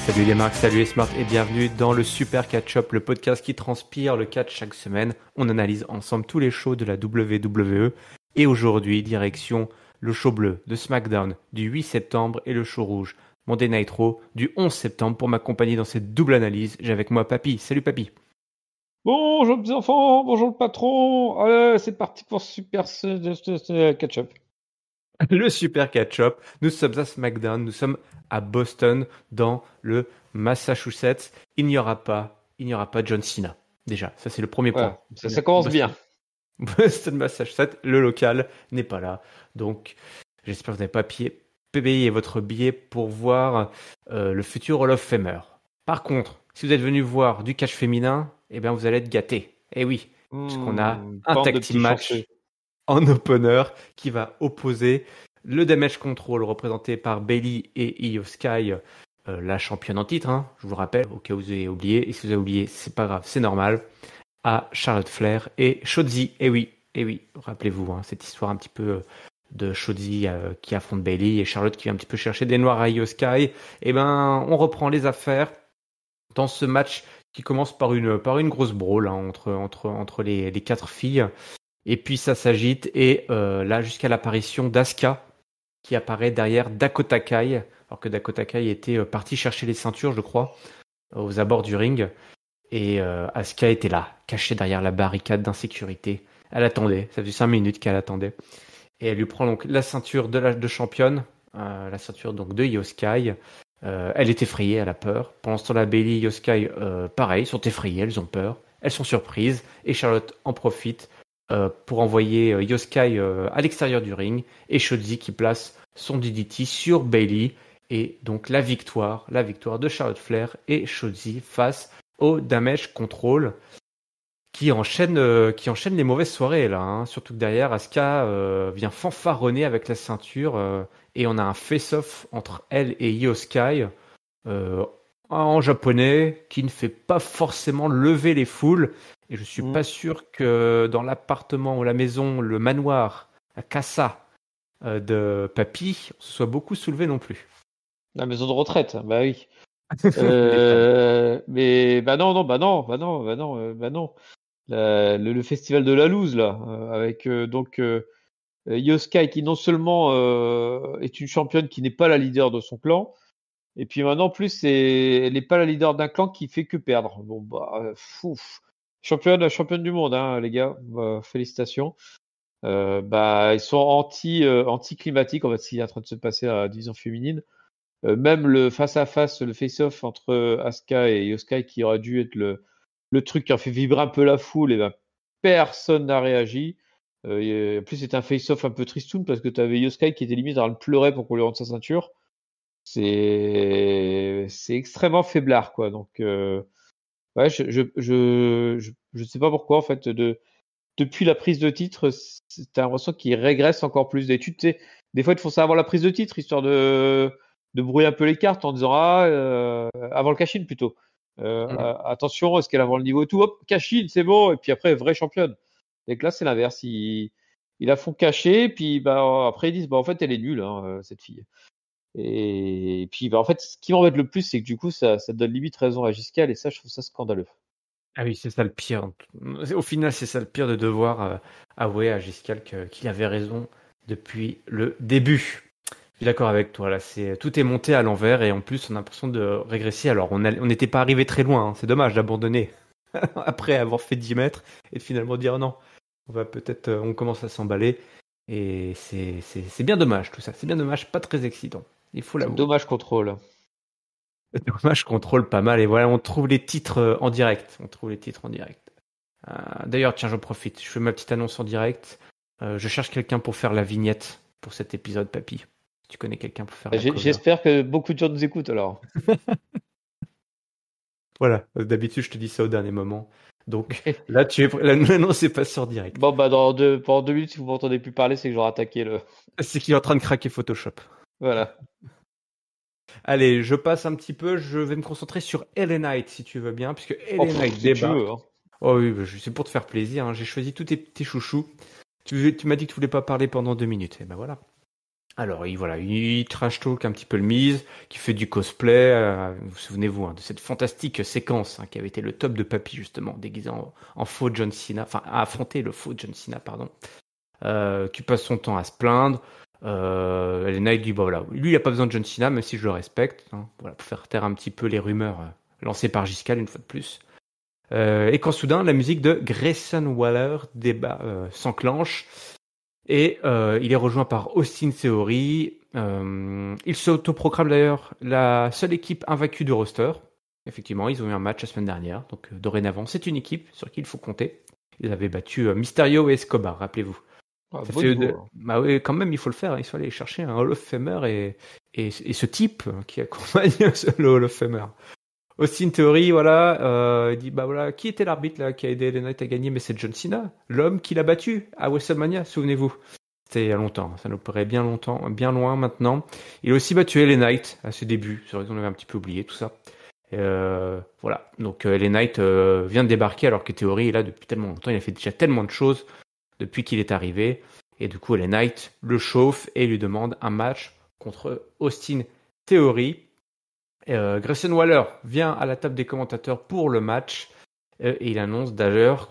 Salut les marques, salut les smarts et bienvenue dans le Super Catch-Up, le podcast qui transpire le catch chaque semaine. On analyse ensemble tous les shows de la WWE et aujourd'hui, direction le show bleu de SmackDown du 8 septembre et le show rouge Monday Night Raw du 11 septembre. Pour m'accompagner dans cette double analyse, j'ai avec moi Papy. Salut Papy. Bonjour les petits enfants, bonjour le patron. Allez, c'est parti pour Super Catch-up. Le Super Catch-Up, nous sommes à SmackDown, nous sommes à Boston dans le Massachusetts. Il n'y aura pas John Cena. Déjà, ça c'est le premier point. Ouais, ça commence Boston. bien. Boston, Massachusetts, le local n'est pas là. Donc, j'espère que vous n'avez pas payé votre billet pour voir le futur Hall of Famer. Par contre, si vous êtes venu voir du catch féminin, eh bien, vous allez être gâtés. Eh oui, puisqu'on a un Bande de tag petits team match chanceux. en opener qui va opposer le Damage Control représenté par Bayley et Io Sky, la championne en titre, hein, je vous rappelle, au cas où vous avez oublié. Et si vous avez oublié, c'est pas grave, c'est normal. À Charlotte Flair et Shotzi. Eh oui, rappelez-vous, hein, cette histoire un petit peu de Shotzi qui affronte Bayley et Charlotte qui vient un petit peu chercher des noirs à Io Sky. Eh ben, on reprend les affaires dans ce match qui commence par une grosse brawl, hein, entre les quatre filles. Et puis ça s'agite et là jusqu'à l'apparition d'Asuka qui apparaît derrière Dakota Kai, alors que Dakota Kai était partie chercher les ceintures, je crois, aux abords du ring. Et Asuka était là, cachée derrière la barricade d'insécurité. Elle attendait, ça faisait 5 minutes qu'elle attendait. Et elle lui prend donc la ceinture de championne, la ceinture donc de Io Sky. Elle est effrayée, elle a peur. Pendant ce temps-là, Bayley et Io Sky, pareil, sont effrayées, elles ont peur. Elles sont surprises. Et Charlotte en profite pour envoyer Io Sky à l'extérieur du ring. Et Shotzi qui place son DDT sur Bayley. Et donc la victoire de Charlotte Flair et Shotzi face au Damage Control qui enchaîne les mauvaises soirées là, hein. Surtout que derrière Asuka vient fanfaronner avec la ceinture et on a un face-off entre elle et Io Sky en japonais qui ne fait pas forcément lever les foules et je suis pas sûr que dans l'appartement ou la maison, le manoir, la casa de Papy, on se soit beaucoup soulevé non plus. La maison de retraite, bah oui. Détail. Mais bah non. Le festival de la loose là, avec Io Sky qui non seulement est une championne qui n'est pas la leader de son clan, et puis maintenant en plus elle n'est pas la leader d'un clan qui fait que perdre. Bon bah championne du monde hein, les gars, félicitations. Bah ils sont anti-climatiques en fait ce qui est en train de se passer à la division féminine. Même le face à face, le face-off entre Asuka et Io Sky qui aurait dû être le truc qui a fait vibrer un peu la foule, et ben personne n'a réagi. En plus, c'était un face-off un peu tristoun parce que tu avais Io Sky qui était limite en train de pleurer pour qu'on lui rende sa ceinture. C'est extrêmement faiblard quoi. Donc ouais, je sais pas pourquoi en fait depuis la prise de titre, t'as l'impression qu'il régresse encore plus. D'habitude, tu sais, des fois ils te font ça avant la prise de titre histoire de brouiller un peu les cartes en disant avant le cash-in plutôt. Attention, est-ce qu'elle a avant le niveau et tout, hop, cash-in, c'est bon, et puis après, vraie championne. Et que là, c'est l'inverse. Ils la font cacher, puis bah, après, ils disent, bah, en fait, elle est nulle, hein, cette fille. Et puis, bah, en fait, ce qui m'embête le plus, c'est que du coup, ça donne limite raison à Giscale, et ça, je trouve ça scandaleux. Ah oui, c'est ça le pire. Au final, c'est ça le pire de devoir avouer à Giscal qu'il avait raison depuis le début. Je suis d'accord avec toi, là, tout est monté à l'envers et en plus, on a l'impression de régresser. Alors, on n'était pas arrivé très loin, hein. C'est dommage d'abandonner après avoir fait 10 mètres et de finalement dire non, on commence à s'emballer et c'est bien dommage tout ça. C'est bien dommage, pas très excitant. Il faut C'est l'avouer. dommage contrôle. Dommage, contrôle pas mal et voilà, on trouve les titres en direct. D'ailleurs, tiens, j'en profite. Je fais ma petite annonce en direct. Je cherche quelqu'un pour faire la vignette pour cet épisode, Papy. Tu connais quelqu'un pour faire la cover. J'espère que beaucoup de gens nous écoutent alors. Voilà, d'habitude, je te dis ça au dernier moment. Donc là, non, c'est pas sur direct. Bon, bah, pendant 2 minutes, si vous m'entendez plus parler, c'est que j'aurai attaqué le. C'est qu'il est en train de craquer Photoshop. Voilà. Allez, je passe un petit peu. Je vais me concentrer sur LA Knight, si tu veux bien, puisque LA Knight Si tu débarque. veux, hein. Oh oui, c'est pour te faire plaisir, hein. J'ai choisi tous tes petits chouchous. Tu m'as dit que tu voulais pas parler pendant 2 minutes. Et ben voilà. Alors, il trash talk un petit peu le Miz, qui fait du cosplay. Vous souvenez-vous de cette fantastique séquence qui avait été le top de Papy justement, déguisé en faux John Cena, enfin à affronter le faux John Cena, pardon, qui passe son temps à se plaindre. Les Knight dit, bah voilà, lui il a pas besoin de John Cena, même si je le respecte, voilà, pour faire taire un petit peu les rumeurs lancées par Giscal une fois de plus. Et quand soudain la musique de Grayson Waller s'enclenche. Et il est rejoint par Austin Theory. Il s'autoproclame d'ailleurs la seule équipe invaincue du roster. Effectivement, ils ont eu un match la semaine dernière. Donc dorénavant, c'est une équipe sur qui il faut compter. Ils avaient battu Mysterio et Escobar, rappelez-vous. Ça fait bah oui, quand même, il faut le faire. Il faut aller chercher un Hall of Famer et ce type qui accompagne le Hall of Famer. Austin Theory, voilà, il dit bah voilà, qui était l'arbitre là qui a aidé les Knights à gagner? Mais c'est John Cena, l'homme qui l'a battu à WrestleMania, souvenez-vous. C'était il y a longtemps, ça nous paraît bien longtemps, bien loin maintenant. Il a aussi battu LA Knight à ses débuts, c'est vrai qu'on avait un petit peu oublié tout ça. Voilà, donc LA Knight vient de débarquer alors que Theory est là depuis tellement longtemps, il a fait déjà tellement de choses depuis qu'il est arrivé. Et du coup, LA Knight le chauffe et lui demande un match contre Austin Theory. Grayson Waller vient à la table des commentateurs pour le match et il annonce d'ailleurs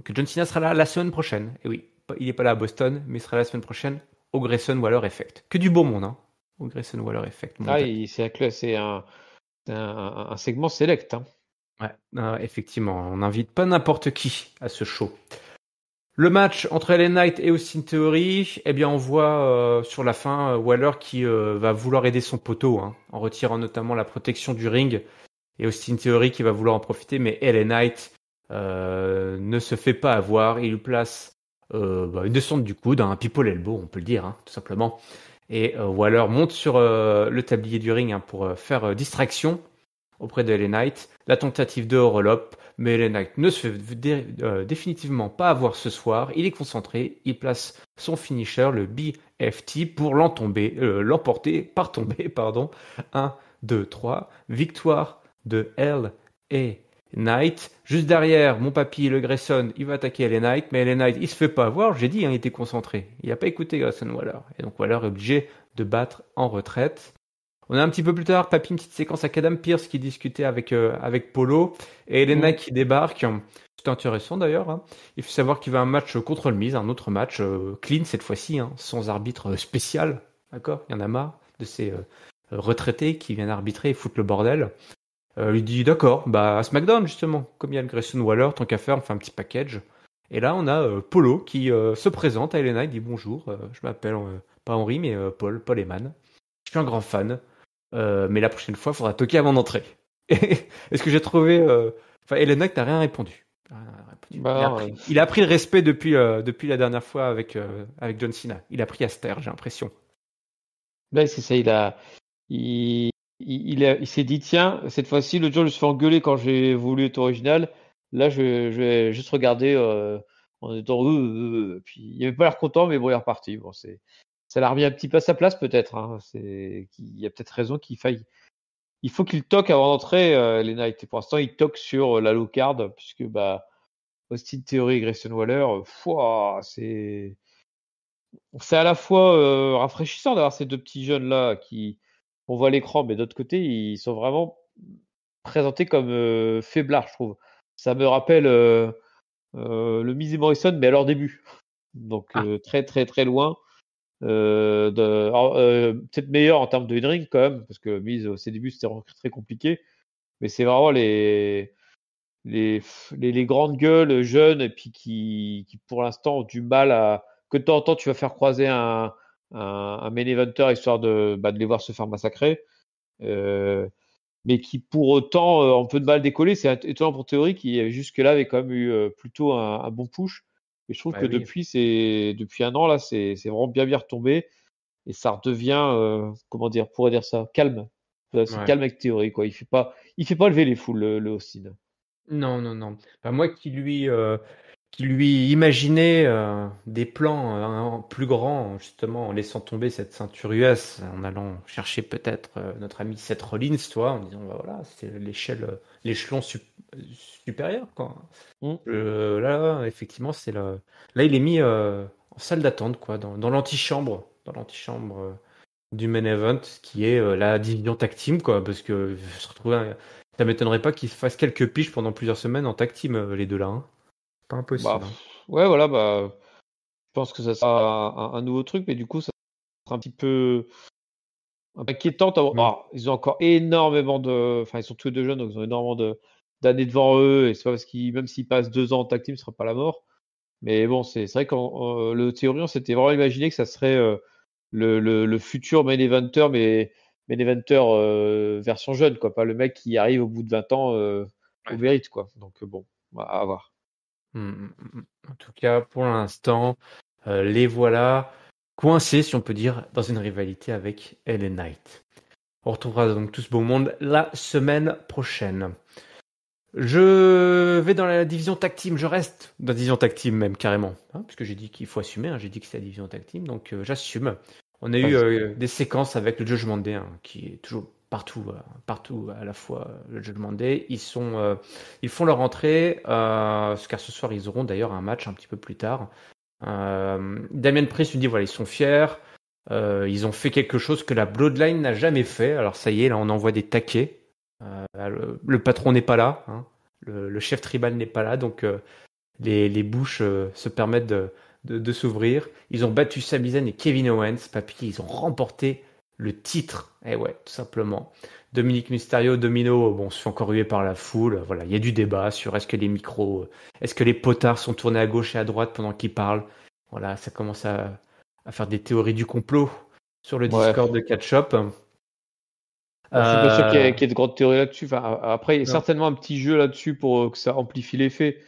que John Cena sera là la semaine prochaine. Et oui, il n'est pas là à Boston, mais il sera là la semaine prochaine au Grayson Waller Effect. Que du beau monde, au Grayson Waller Effect. C'est un segment select. Ouais, effectivement, on n'invite pas n'importe qui à ce show. Le match entre LA Knight et Austin Theory, eh bien on voit sur la fin Waller qui va vouloir aider son poteau en retirant notamment la protection du ring et Austin Theory qui va vouloir en profiter, mais LA Knight ne se fait pas avoir. Il lui place une descente du coude, un people elbow, on peut le dire, tout simplement. Et Waller monte sur le tablier du ring pour faire distraction auprès de LA Knight. La tentative de roll-up, mais LA Knight ne se fait définitivement pas avoir ce soir. Il est concentré, il place son finisher, le BFT, pour l'emporter par tombée. 1, 2, 3. Victoire de LA Knight. Juste derrière, mon papy, le Grayson, il va attaquer LA Knight, mais LA Knight, il se fait pas avoir. J'ai dit, il était concentré. Il n'a pas écouté Grayson Waller. Et donc Waller est obligé de battre en retraite. On a un petit peu plus tard, Papy, une petite séquence avec Adam Pearce qui discutait avec Polo et Elena qui débarque. C'est intéressant d'ailleurs. Il faut savoir qu'il va un match contre le Miz, un autre match clean cette fois-ci, sans arbitre spécial. D'accord? Il y en a marre de ces retraités qui viennent arbitrer et foutre le bordel. Il dit d'accord, à SmackDown justement, comme il y a le Grayson Waller, tant qu'à faire, on fait un petit package. Et là, on a Polo qui se présente à Elena, il dit bonjour, je m'appelle pas Henri, mais Paul Heyman. Je suis un grand fan. Mais la prochaine fois, il faudra toquer avant d'entrer. Est-ce que j'ai trouvé... Elena n'a rien répondu. Il a appris le respect depuis la dernière fois avec John Cena. Il a pris à se taire, j'ai l'impression. Là, c'est ça, il s'est dit, tiens, cette fois-ci, l'autre jour, je me suis fait engueuler quand j'ai voulu être original. Là, je vais juste regarder en étant... Puis, il n'avait pas l'air content, mais bon, il est reparti. Bon, ça l'a remis un petit peu à sa place, peut-être. Il y a peut-être raison qu'il faille... Il faut qu'il toque avant d'entrer, les Knights. Et pour l'instant, il toque sur la low card, puisque Austin Theory et Grayson Waller, c'est à la fois rafraîchissant d'avoir ces deux petits jeunes-là qui... On voit l'écran, mais d'autre côté, ils sont vraiment présentés comme faiblards, je trouve. Ça me rappelle le Miz et Morrison, mais à leur début. Donc très très très loin. Peut-être meilleur en termes de in-ring quand même, parce que Miz, au ses débuts, c'était très compliqué. Mais c'est vraiment les grandes gueules jeunes et puis qui pour l'instant ont du mal à... Que de temps en temps, tu vas faire croiser un main eventer histoire de les voir se faire massacrer. Mais qui pour autant ont un peu de mal décoller. C'est étonnant pour Theory qui jusque-là avait quand même eu plutôt un bon push. Et je trouve que depuis un an là, c'est vraiment bien retombé et ça redevient comment dire, pourrait dire ça, calme. C'est calme avec Theory quoi. Il fait pas lever les foules le Austin. Non. Moi qui lui imaginais des plans plus grands, justement, en laissant tomber cette ceinture US, en allant chercher peut-être notre ami Seth Rollins, toi, en disant, voilà, c'est l'échelon supérieur, quoi. Là, effectivement, là, il est mis en salle d'attente, quoi, dans l'antichambre. Dans l'antichambre du main event, qui est la division tag team, quoi, parce que ça m'étonnerait pas qu'ils fassent quelques piges pendant plusieurs semaines en tag team, les deux là. Hein. Pas Bah, impossible. Hein. ouais, voilà, je pense que ça sera un nouveau truc, mais du coup, ça sera un peu inquiétant. Mm. Ils ont encore énormément enfin, ils sont tous les deux jeunes, donc ils ont énormément d'années devant eux, et c'est pas parce même s'ils passent 2 ans en tag team, ce sera pas la mort. Mais bon, c'est vrai que le théorie, on s'était vraiment imaginé que ça serait le futur main eventer, mais main eventer version jeune, quoi, pas le mec qui arrive au bout de 20 ans au Ouais. mérite, quoi. Donc bon, à voir. En tout cas, pour l'instant, les voilà coincés, si on peut dire, dans une rivalité avec LA Knight. On retrouvera donc tout ce beau monde la semaine prochaine. Je vais dans la division tag team, je reste dans la division tag team même carrément, hein, puisque j'ai dit qu'il faut assumer, hein, j'ai dit que c'est la division tag team, donc j'assume. On a eu Vas-y. des séquences avec le Judgment Day, hein, qui est toujours partout à la fois le Judgment Day. Ils font leur entrée, car ce soir ils auront d'ailleurs un match un petit peu plus tard. Damien Priest lui dit voilà ils sont fiers, ils ont fait quelque chose que la Bloodline n'a jamais fait. Alors ça y est, là on envoie des taquets. Le patron n'est pas là, hein. Le chef tribal n'est pas là, donc les bouches se permettent de s'ouvrir. Ils ont battu Sami Zayn et Kevin Owens, papy, ils ont remporté le titre. Eh ouais, tout simplement. Dominique Mysterio, Domino, bon, se fait encore huer par la foule. Voilà, il y a du débat sur est-ce que les potards sont tournés à gauche et à droite pendant qu'ils parlent. Voilà, ça commence à faire des théories du complot sur le Ouais. Discord de Catch-Up. Bon, je suis pas sûr Euh, qu'il y ait de grandes théories là-dessus. Enfin, après, il y a non. certainement un petit jeu là-dessus pour que ça amplifie l'effet.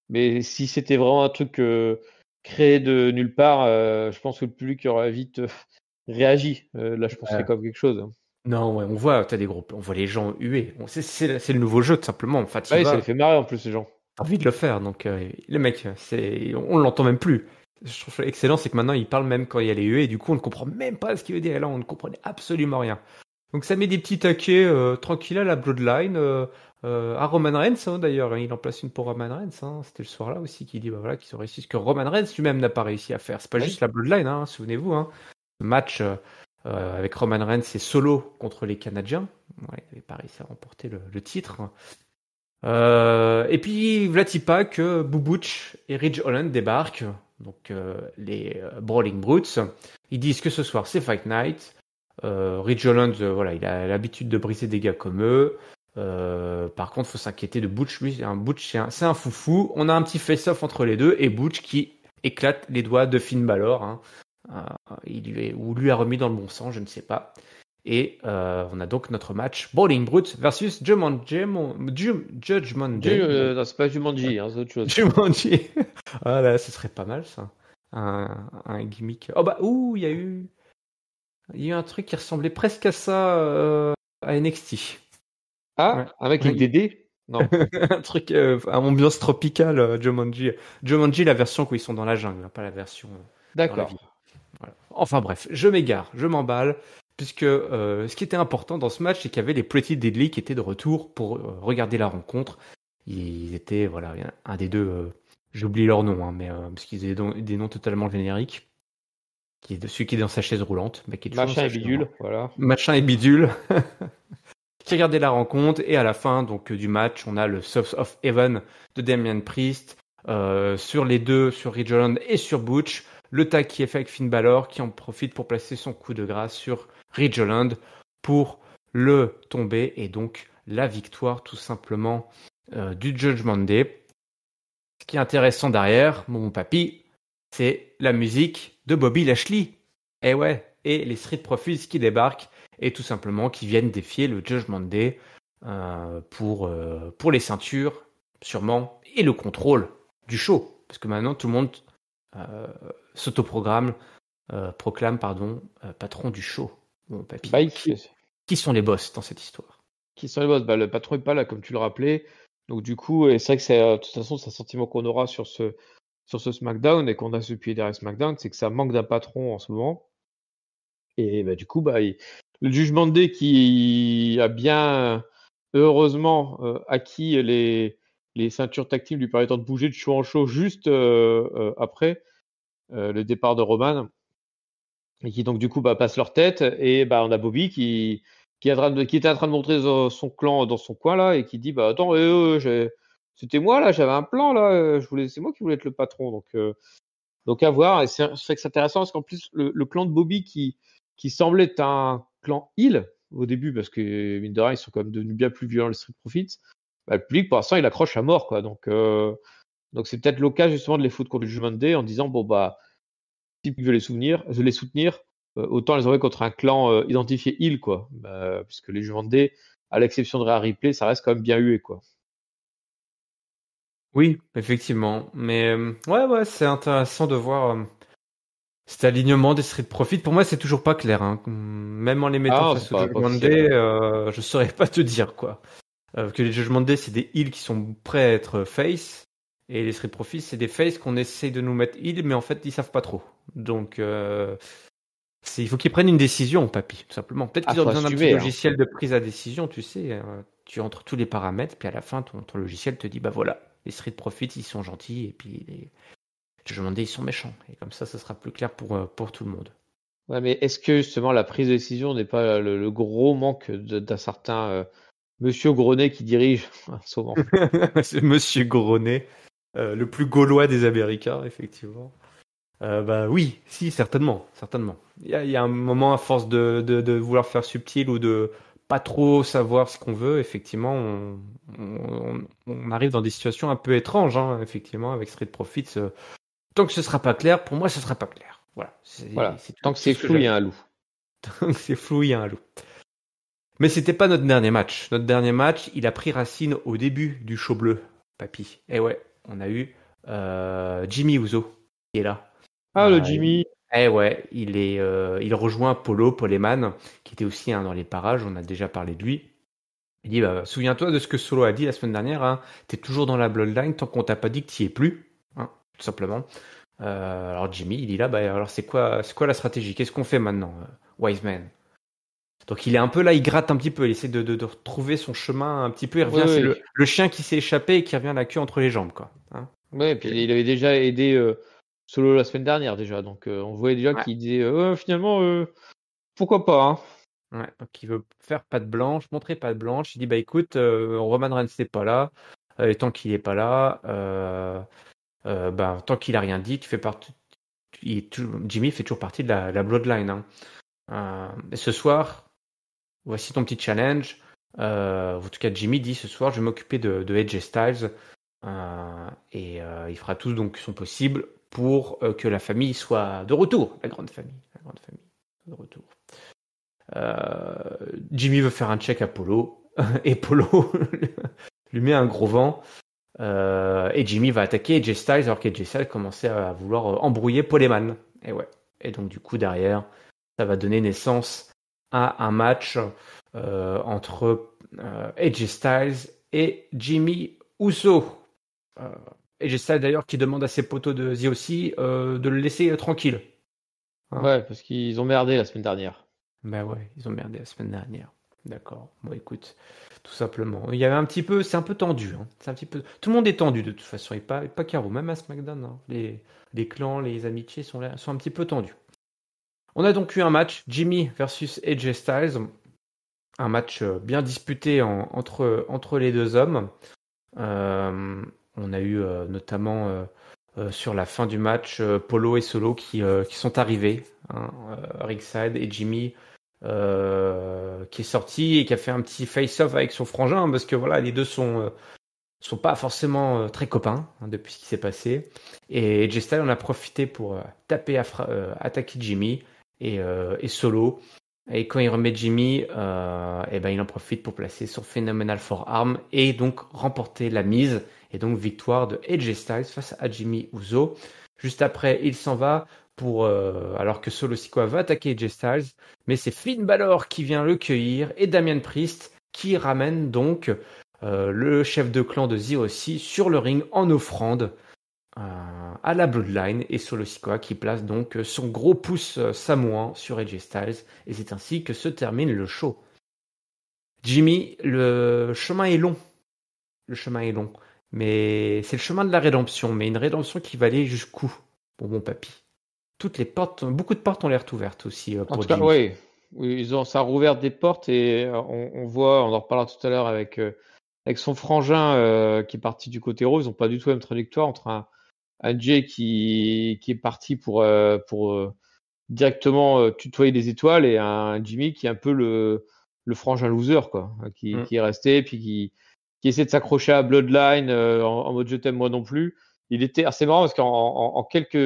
Mais si c'était vraiment un truc créé de nulle part, je pense que le public aurait vite réagi. Là, je pense qu'il y a Ouais. quand même quelque chose. Non, ouais, on voit, t'as des groupes, on voit les gens huer. C'est le nouveau jeu, tout simplement. Enfin, t'y Bah oui, ça les vas, fait marrer en plus, ces gens. t'as envie de le faire. Donc, le mec, on l'entend même plus. Je trouve ça excellent, c'est que maintenant, il parle même quand il y a les huées, et du coup, on ne comprend même pas ce qu'il veut dire. Et là, on ne comprenait absolument rien. Donc, ça met des petits taquets tranquilles à la Bloodline, à Roman Reigns, hein, d'ailleurs. Hein, il en place une pour Roman Reigns. Hein. C'était le soir-là aussi qu'il dit bah, voilà, qu'ils ont réussi ce que Roman Reigns lui-même n'a pas réussi à faire. C'est pas Oui. juste la Bloodline, hein, souvenez-vous. Hein. Match avec Roman Reigns et solo contre les Canadiens. Ouais, il avait pas réussi à remporter le titre. Et puis Vlatipa que Bubutch et Ridge Holland débarquent, donc les Brawling Brutes. Ils disent que ce soir c'est Fight Night. Ridge Holland, voilà, il a l'habitude de briser des gars comme eux. Par contre, faut s'inquiéter de Butch. Lui, Butch, c'est un foufou. On a un petit face-off entre les deux et Butch qui éclate les doigts de Finn Balor. Hein. Ou lui a remis dans le bon sens, je ne sais pas. Et on a donc notre match Brawling Brutes versus Judgment Day. Non, c'est pas Jumanji, hein, c'est autre chose. Jumanji. Ah là, ce serait pas mal ça. Un gimmick. Oh bah, il y a eu un truc qui ressemblait presque à ça à NXT. Ouais. Ah, un mec avec Ouais. des dés? Non. Un truc à ambiance tropicale, Jumanji. Jumanji, la version où ils sont dans la jungle, hein, pas la version dans la D'accord. ville. Voilà. Enfin bref, je m'égare, je m'emballe, puisque ce qui était important dans ce match, c'est qu'il y avait les Pretty Deadly qui étaient de retour pour regarder la rencontre. Ils étaient, voilà, un des deux, j'ai oublié leur nom, hein, mais parce qu'ils avaient des noms totalement génériques, qui est celui qui est dans sa chaise roulante, mais qui est toujours dans Machin sa et chaise roulante. bidule, voilà. Machin et bidule, qui regardait la rencontre, et à la fin donc du match, on a le South of Heaven de Damian Priest sur les deux, sur Ridge Holland et sur Butch. Le tag qui est fait avec Finn Balor, qui en profite pour placer son coup de grâce sur Ridge Holland pour le tomber, et donc la victoire tout simplement du Judgment Day. Ce qui est intéressant derrière, mon papy, c'est la musique de Bobby Lashley. Et ouais, et les Street Profits qui débarquent et tout simplement qui viennent défier le Judgment Day pour les ceintures, sûrement, et le contrôle du show. Parce que maintenant, tout le monde euh, s'autoprogramme, proclame, pardon, patron du show. Mon papy. Bike. Qui sont les boss dans cette histoire? Qui sont les boss? Bah, le patron est pas là, comme tu le rappelais. Donc, du coup, et c'est vrai que de toute façon, c'est un sentiment qu'on aura sur ce SmackDown et qu'on a depuis derrière SmackDown, c'est que ça manque d'un patron en ce moment. Et bah, du coup, le Judgment Day qui a bien, heureusement, acquis les ceintures tag team lui permettant de bouger de show en show juste après le départ de Roman. et qui donc du coup passent leur tête. Et on a Bobby qui était en train de montrer son clan dans son coin là et qui dit attends, c'était moi là, j'avais un plan là, c'est moi qui voulais être le patron. Donc à voir. Et c'est fait que c'est intéressant parce qu'en plus le clan de Bobby qui semblait être un clan heel au début, parce que mine de rien ils sont quand même devenus bien plus violents, les Street Profits. Le public pour l'instant il accroche à mort quoi. Donc c'est peut-être l'occasion justement de les foutre contre le Judgment Day en disant si tu veux les soutenir, autant les envoyer contre un clan identifié heel quoi. Puisque les Judgment Day, à l'exception de Rhea Ripley, ça reste quand même bien hué quoi. Oui, effectivement. Mais ouais, c'est intéressant de voir cet alignement des Street Profits. Pour moi, c'est toujours pas clair. Hein. Même en les mettant Ah non, c'est face au pas Judgment officiel. Day, je saurais pas te dire quoi. Que les Judgment Day, c'est des heels qui sont prêts à être face. Et les Street Profits, c'est des face qu'on essaye de nous mettre heal, mais en fait, ils savent pas trop. Donc, il faut qu'ils prennent une décision, papy, tout simplement. Peut-être qu'ils ont Faut besoin d'un petit assumer. Hein. logiciel de prise à décision, tu sais. Tu entres tous les paramètres, puis à la fin, ton logiciel te dit, bah voilà, les Street Profits, ils sont gentils, et puis les Judgment Day, ils sont méchants. Et comme ça sera plus clair pour tout le monde. Ouais, mais est-ce que justement la prise de décision n'est pas le gros manque d'un certain Monsieur Grenet qui dirige en ce moment? C'est Monsieur Gronet, le plus gaulois des Américains, effectivement. Bah oui, si, certainement, certainement. Il y a un moment, à force de vouloir faire subtil ou de pas trop savoir ce qu'on veut, effectivement, on arrive dans des situations un peu étranges, hein, effectivement, avec Street Profits. Tant que ce sera pas clair, pour moi, ce sera pas clair. Voilà, Voilà. c'est Tant tout, que tout c'est ce que flou, il y j'avais. a un loup. Tant que c'est flou, il y a un loup. Mais c'était pas notre dernier match. Notre dernier match, il a pris racine au début du show bleu, papy. Et ouais, on a eu Jimmy Uso qui est là. Ah, le Jimmy. Ouais, il rejoint Paul Heyman, qui était aussi dans les parages, on a déjà parlé de lui. Il dit, souviens-toi de ce que Solo a dit la semaine dernière, hein, t'es toujours dans la Bloodline tant qu'on t'a pas dit que t'y es plus, hein, tout simplement. Alors Jimmy, il dit là, alors c'est quoi la stratégie? Qu'est-ce qu'on fait maintenant, Wiseman? Donc il est un peu là, il gratte un petit peu, il essaie de retrouver son chemin un petit peu, il Oui, revient, c'est oui. le chien qui s'est échappé et qui revient la queue entre les jambes, quoi. Hein. Ouais, et puis il avait déjà aidé Solo la semaine dernière déjà. Donc on voyait déjà Ouais. qu'il disait finalement, pourquoi pas, hein. Ouais, donc il veut faire patte blanche, montrer patte blanche. Il dit bah écoute, Roman Reigns n'est pas là, et tant qu'il est pas là, tant qu'il a rien dit, tu fais partie. Jimmy fait toujours partie de la Bloodline. Hein. Et ce soir, voici ton petit challenge. En tout cas, Jimmy dit ce soir, je vais m'occuper de AJ Styles et il fera tout donc son possible pour que la famille soit de retour, la grande famille de retour. Jimmy veut faire un check à Polo et Polo lui met un gros vent et Jimmy va attaquer AJ Styles alors qu'AJ Styles commençait à vouloir embrouiller Paul Heyman. Et ouais. Et donc du coup derrière, ça va donner naissance à un match entre AJ Styles et Jimmy Uso. AJ Styles d'ailleurs qui demande à ses potos de The aussi de le laisser tranquille. Hein. Ouais, parce qu'ils ont merdé la semaine dernière. Bah ouais, ils ont merdé la semaine dernière. D'accord. Bon, écoute, tout simplement. Il y avait un petit peu, c'est un peu tendu. Hein. C'est un petit peu, tout le monde est tendu de toute façon, et pas Caro, même à SmackDown. Hein. Les clans, les amitiés sont un petit peu tendus. On a donc eu un match, Jimmy versus AJ Styles, un match bien disputé entre les deux hommes. On a eu notamment sur la fin du match Polo et Solo qui sont arrivés, hein, ringside, et Jimmy qui est sorti et qui a fait un petit face-off avec son frangin hein, parce que voilà, les deux sont pas forcément très copains hein, depuis ce qui s'est passé. Et AJ Styles en a profité pour attaquer Jimmy et Solo. Et quand il remet Jimmy, il en profite pour placer son Phenomenal Forearm et donc remporter la mise. Et donc victoire de AJ Styles face à Jimmy Uso. Juste après, il s'en va alors que Solo Sikoa va attaquer AJ Styles. Mais c'est Finn Balor qui vient le cueillir et Damian Priest qui ramène donc le chef de clan de ZOC sur le ring en offrande à la Bloodline et Solo Sikoa qui place donc son gros pouce samoan sur AJ Styles et c'est ainsi que se termine le show. Jimmy, le chemin est long. Le chemin est long. Mais c'est le chemin de la rédemption, mais une rédemption qui va aller jusqu'où pour mon papy? beaucoup de portes ont l'air ouvertes aussi En pour tout cas, Jimmy. oui, ça a rouvert des portes et on en reparlera tout à l'heure avec son frangin qui est parti du côté rose. Ils n'ont pas du tout la même trajectoire entre un Jay qui est parti pour directement tutoyer les étoiles et un Jimmy qui est un peu le frangin loser, quoi, Mm. qui est resté puis qui essaie de s'accrocher à Bloodline en mode je t'aime moi non plus. Il était assez marrant parce en quelques,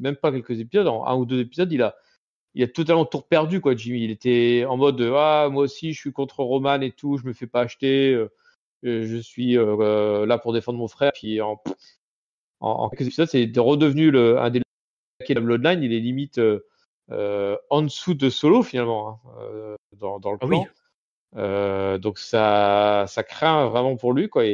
même pas quelques épisodes, en un ou deux épisodes, il a totalement tout perdu, quoi, Jimmy. Il était en mode ah moi aussi je suis contre Roman et tout, je me fais pas acheter, je suis là pour défendre mon frère. Puis en quelques épisodes, c'est redevenu un des laquais de la Bloodline. Il est limite en dessous de Solo finalement hein, dans le Ah oui. clan. Donc ça craint vraiment pour lui, quoi.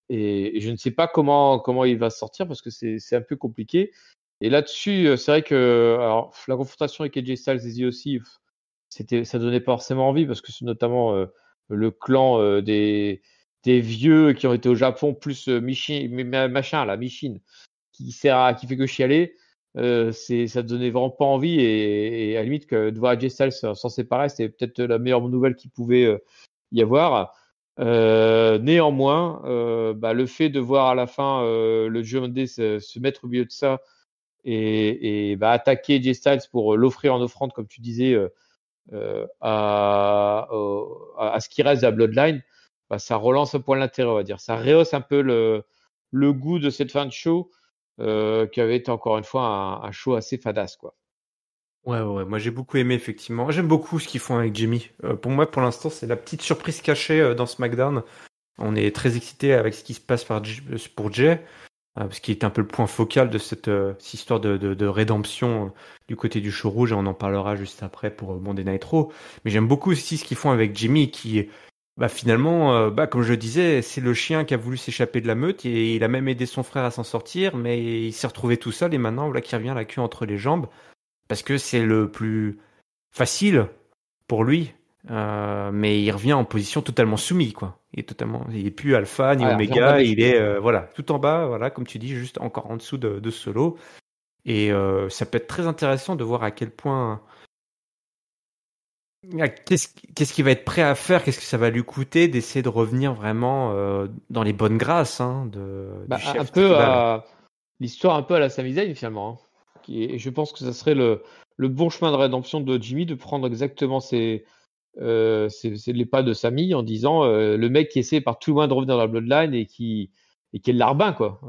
Et je ne sais pas comment il va sortir parce que c'est un peu compliqué. Et là-dessus, c'est vrai que alors, la confrontation avec AJ Styles et The aussi, ça donnait pas forcément envie parce que c'est notamment le clan des vieux qui ont été au Japon plus machin là, Michin, qui fait que chialer. Ça donnait vraiment pas envie et à la limite que de voir AJ Styles s'en séparer, c'était peut-être la meilleure nouvelle qu'il pouvait y avoir. Néanmoins, le fait de voir à la fin le Joe Monday se mettre au milieu de ça et attaquer Jay Styles pour l'offrir en offrande, comme tu disais, à ce qui reste de la Bloodline, ça relance un point l'intérêt, on va dire. Ça rehausse un peu le goût de cette fin de show qui avait été encore une fois un show assez fadasse, quoi. Ouais, ouais, ouais. Moi j'ai beaucoup aimé effectivement. J'aime beaucoup ce qu'ils font avec Jimmy. Pour moi, pour l'instant, c'est la petite surprise cachée dans SmackDown. On est très excité avec ce qui se passe pour Jay, parce qu'il est un peu le point focal de cette histoire de rédemption du côté du show rouge, et on en parlera juste après pour Monday Night Raw. Mais j'aime beaucoup aussi ce qu'ils font avec Jimmy, qui, finalement, comme je le disais, c'est le chien qui a voulu s'échapper de la meute, et il a même aidé son frère à s'en sortir, mais il s'est retrouvé tout seul, et maintenant, voilà qu'il revient la queue entre les jambes, parce que c'est le plus facile pour lui, mais il revient en position totalement soumis, quoi. Il est plus alpha ni Ah, il revient en bas de oméga, il l'échelle. est voilà tout en bas, voilà comme tu dis, juste encore en dessous de Solo. Et ça peut être très intéressant de voir à quel point qu'est-ce qu'il va être prêt à faire, qu'est-ce que ça va lui coûter d'essayer de revenir vraiment dans les bonnes grâces hein, du Un chef peu tribal. l'histoire un peu à la Sami Zayn finalement, hein. Et je pense que ça serait le bon chemin de rédemption de Jimmy de prendre exactement c'est les pas de Sami en disant le mec qui essaie par tout le moins de revenir dans la Bloodline et qui est le larbin, quoi,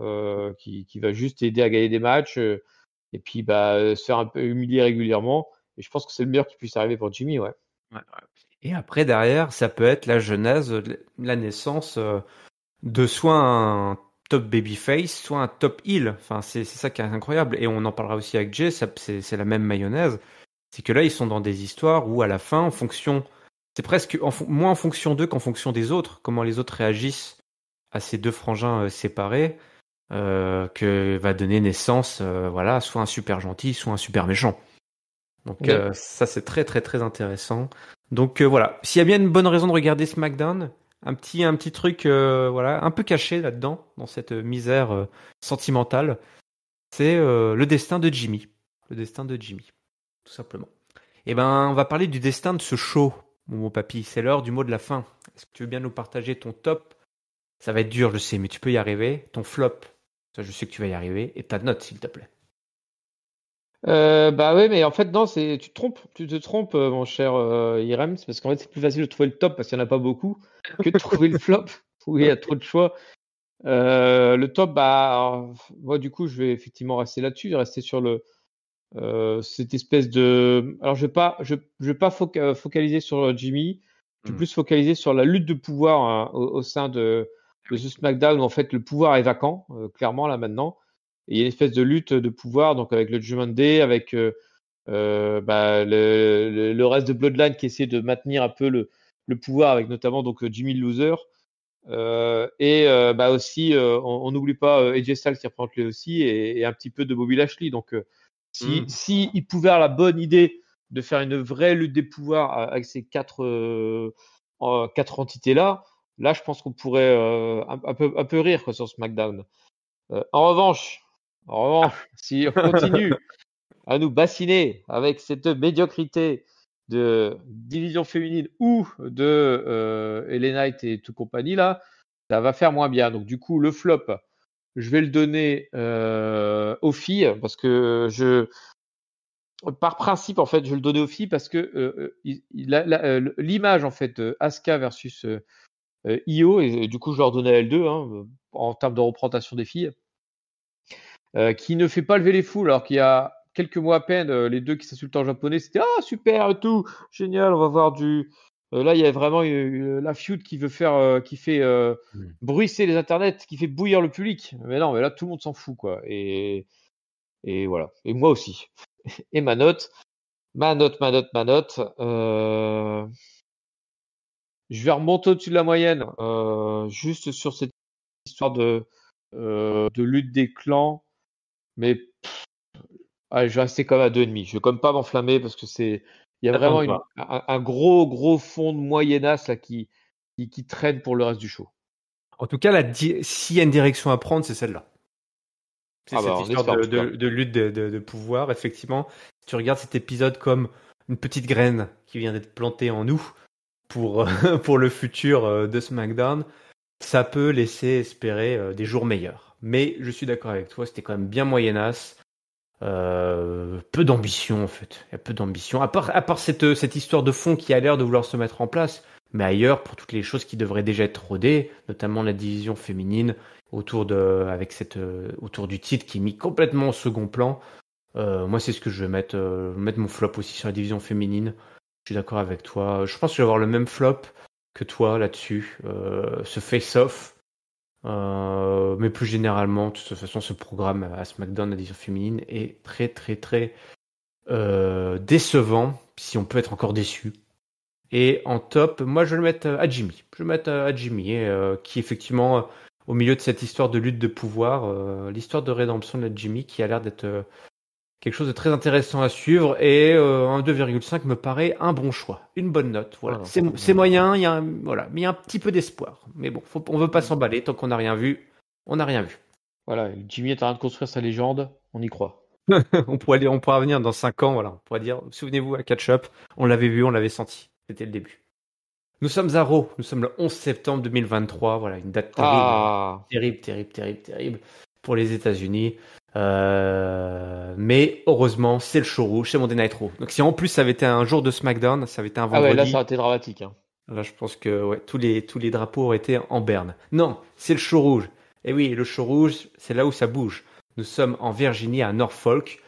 qui va juste aider à gagner des matchs et puis se faire un peu humilier régulièrement. Et je pense que c'est le meilleur qui puisse arriver pour Jimmy, ouais. Ouais, ouais. Et après derrière, ça peut être la genèse, la naissance de soit un top babyface, soit un top heel. Enfin, c'est ça qui est incroyable. Et on en parlera aussi avec Jay, c'est la même mayonnaise. C'est que là, ils sont dans des histoires où, à la fin, en fonction, c'est presque moins en fonction d'eux qu'en fonction des autres, comment les autres réagissent à ces deux frangins séparés, que va donner naissance, voilà, soit un super gentil, soit un super méchant. Donc Ouais. ça, c'est très très très intéressant. Donc voilà, s'il y a bien une bonne raison de regarder SmackDown, un petit truc, voilà, un peu caché là-dedans, dans cette misère sentimentale, c'est le destin de Jimmy. Le destin de Jimmy, tout simplement. Eh ben, on va parler du destin de ce show, mon papy. C'est l'heure du mot de la fin. Est-ce que tu veux bien nous partager ton top? Ça va être dur, je sais, mais tu peux y arriver. Ton flop, ça, je sais que tu vas y arriver. Et ta note, s'il te plaît. Bah ouais, mais en fait, non, tu te trompes, mon cher Irem, c'est parce qu'en fait, c'est plus facile de trouver le top parce qu'il n'y en a pas beaucoup que de trouver le flop où il y a trop de choix. Le top, alors, moi, du coup, je vais effectivement rester là-dessus, rester sur cette espèce de. Alors, je vais pas focaliser sur Jimmy, je vais Hmm. plus focaliser sur la lutte de pouvoir hein, au sein de ce SmackDown où en fait le pouvoir est vacant, clairement là maintenant. Et il y a une espèce de lutte de pouvoir, donc avec le Judgment Day, avec le reste de Bloodline qui essaie de maintenir un peu le pouvoir, avec notamment donc Jimmy le Loser. Aussi, on n'oublie pas AJ Styles qui représente lui aussi et un petit peu de Bobby Lashley. Donc, Hmm. si il pouvait avoir la bonne idée de faire une vraie lutte des pouvoirs avec ces quatre entités-là, je pense qu'on pourrait un peu rire quoi, sur SmackDown. En revanche, En revanche, si on continue à nous bassiner avec cette médiocrité de division féminine ou de LA Knight et tout compagnie là, ça va faire moins bien. Donc du coup, le flop, je vais le donner aux filles parce que par principe en fait, je vais le donner aux filles parce que l'image en fait Asuka versus Io et du coup je leur donnais à L2 en termes de représentation des filles, qui ne fait pas lever les foules alors qu'il y a quelques mois à peine, les deux qui s'insultent en japonais, c'était ah super et tout, génial, on va voir du. Là, il y a vraiment la feud qui veut faire, qui fait bruisser les internets, qui fait bouillir le public. Mais non, mais là tout le monde s'en fout quoi. Et voilà. Et moi aussi. Et ma note. Je vais remonter au-dessus de la moyenne, juste sur cette histoire de lutte des clans, mais allez, je vais rester comme à 2,5. Je vais comme pas m'enflammer parce que il y a T'attends vraiment de voir. un gros fond de moyennasse là qui traîne pour le reste du show. En tout cas, s'il y a une direction à prendre, c'est celle-là. C'est Ah bah cette on histoire espère en tout cas. de lutte de pouvoir. Effectivement, si tu regardes cet épisode comme une petite graine qui vient d'être plantée en nous pour, pour le futur de SmackDown, ça peut laisser espérer des jours meilleurs. Mais je suis d'accord avec toi, c'était quand même bien moyenasse. Peu d'ambition en fait. Il y a peu d'ambition. À part cette histoire de fond qui a l'air de vouloir se mettre en place, mais ailleurs, pour toutes les choses qui devraient déjà être rodées, notamment la division féminine autour du titre qui est mis complètement au second plan. Moi, c'est ce que je vais mettre mon flop aussi sur la division féminine. Je suis d'accord avec toi. Je pense que je vais avoir le même flop que toi là-dessus. Ce face-off. Mais plus généralement, de toute façon, ce programme à SmackDown, la division féminine, est très, très, très décevant, si on peut être encore déçu. Et en top, moi, je vais le mettre à Jimmy. Je vais le mettre à Jimmy, qui effectivement, au milieu de cette histoire de lutte de pouvoir, l'histoire de rédemption de Jimmy, qui a l'air d'être quelque chose de très intéressant à suivre, et un 2,5 me paraît un bon choix, une bonne note. Voilà, c'est moyen, voilà, mais il y a un petit peu d'espoir. Mais bon, on veut pas s'emballer tant qu'on n'a rien vu, on n'a rien vu. Voilà, Jimmy est en train de construire sa légende, on y croit. On pourra venir dans 5 ans, voilà, on pourra dire, souvenez-vous à Catch-Up, on l'avait vu, on l'avait senti, c'était le début. Nous sommes à Raw, nous sommes le 11 septembre 2023, voilà, une date terrible, terrible pour les États-Unis. Mais heureusement, c'est le show rouge, c'est Monday Night Raw. Donc si en plus ça avait été un jour de SmackDown, ça avait été un vendredi. Ah ouais, là ça aurait été dramatique. Hein. Là, je pense que ouais, tous les drapeaux auraient été en berne. Non, c'est le show rouge. Et oui, le show rouge, c'est là où ça bouge. Nous sommes en Virginie, à Norfolk.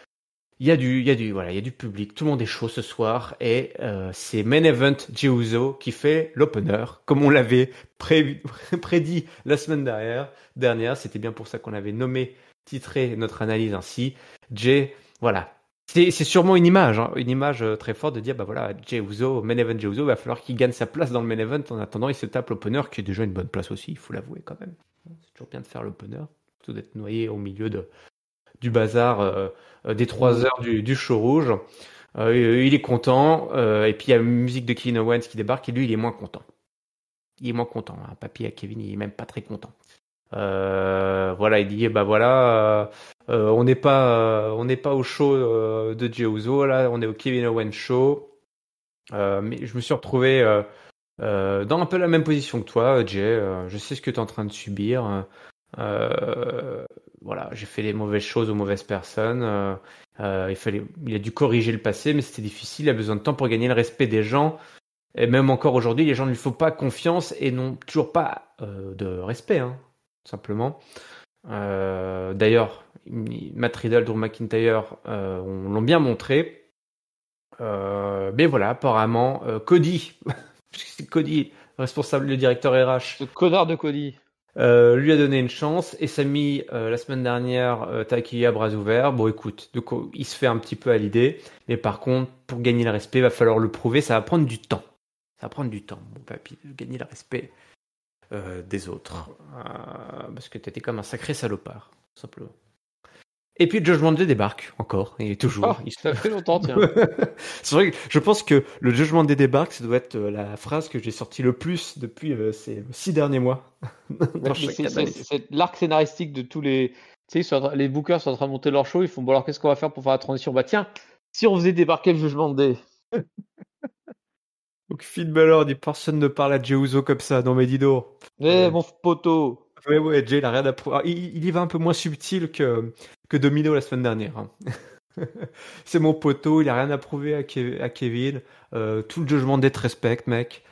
Il y a du public. Tout le monde est chaud ce soir. Et c'est Main Event Jey Uso qui fait l'opener, comme on l'avait prédit la semaine dernière. C'était bien pour ça qu'on avait titré notre analyse ainsi. Jey, voilà. C'est sûrement une image très forte de dire, bah voilà, Jey Uso, Main Event Jey Uso, il va falloir qu'il gagne sa place dans le Main Event. En attendant, il se tape l'opener, qui est déjà une bonne place aussi, il faut l'avouer quand même. C'est toujours bien de faire l'opener, plutôt d'être noyé au milieu du bazar des 3 heures du show rouge. Il est content, et puis il y a la musique de Kevin Owens qui débarque, et lui, il est moins content. Il est moins content. Hein. Papy à Kevin, il est même pas très content. Voilà, il dit, bah voilà, on n'est pas au show de Jey Uso, là, on est au Kevin Owens show. Mais je me suis retrouvé dans un peu la même position que toi, Jey. Je sais ce que tu es en train de subir. Voilà, j'ai fait les mauvaises choses aux mauvaises personnes. Il a dû corriger le passé, mais c'était difficile. Il a besoin de temps pour gagner le respect des gens. Et même encore aujourd'hui, les gens ne lui font pas confiance et n'ont toujours pas de respect, hein, tout simplement. D'ailleurs, Matt Riddle, Drew McIntyre, on l'ont bien montré. Mais voilà, apparemment, Cody, c'est Cody, responsable, le directeur RH. Ce connard de Cody. Lui a donné une chance et Sami la semaine dernière Takiya à bras ouverts. Bon écoute, donc, il se fait un petit peu à l'idée, mais par contre pour gagner le respect, il va falloir le prouver, ça va prendre du temps. Ça va prendre du temps, mon papy, de gagner le respect des autres. Parce que t'étais comme un sacré salopard, tout simplement. Et puis Judgment Day débarque encore, et toujours. Ça fait longtemps, tiens. C'est vrai que je pense que le Judgment Day débarque, ça doit être la phrase que j'ai sortie le plus depuis ces 6 derniers mois. C'est l'arc scénaristique de tous les Tu sais, les bookers sont en train de monter leur show. Ils font bon, alors qu'est-ce qu'on va faire pour faire la transition? Bah tiens, si on faisait débarquer le Judgment Day. Donc Finn Balor dit personne ne parle à Jey Uso comme ça. Non mais dis donc. Mon poteau. Ouais, Jey il a rien à prouver. Il y va un peu moins subtil que Domino la semaine dernière. Hein. C'est mon poteau, il a rien à prouver à Kevin. Tout le Judgment Day te respecte, mec.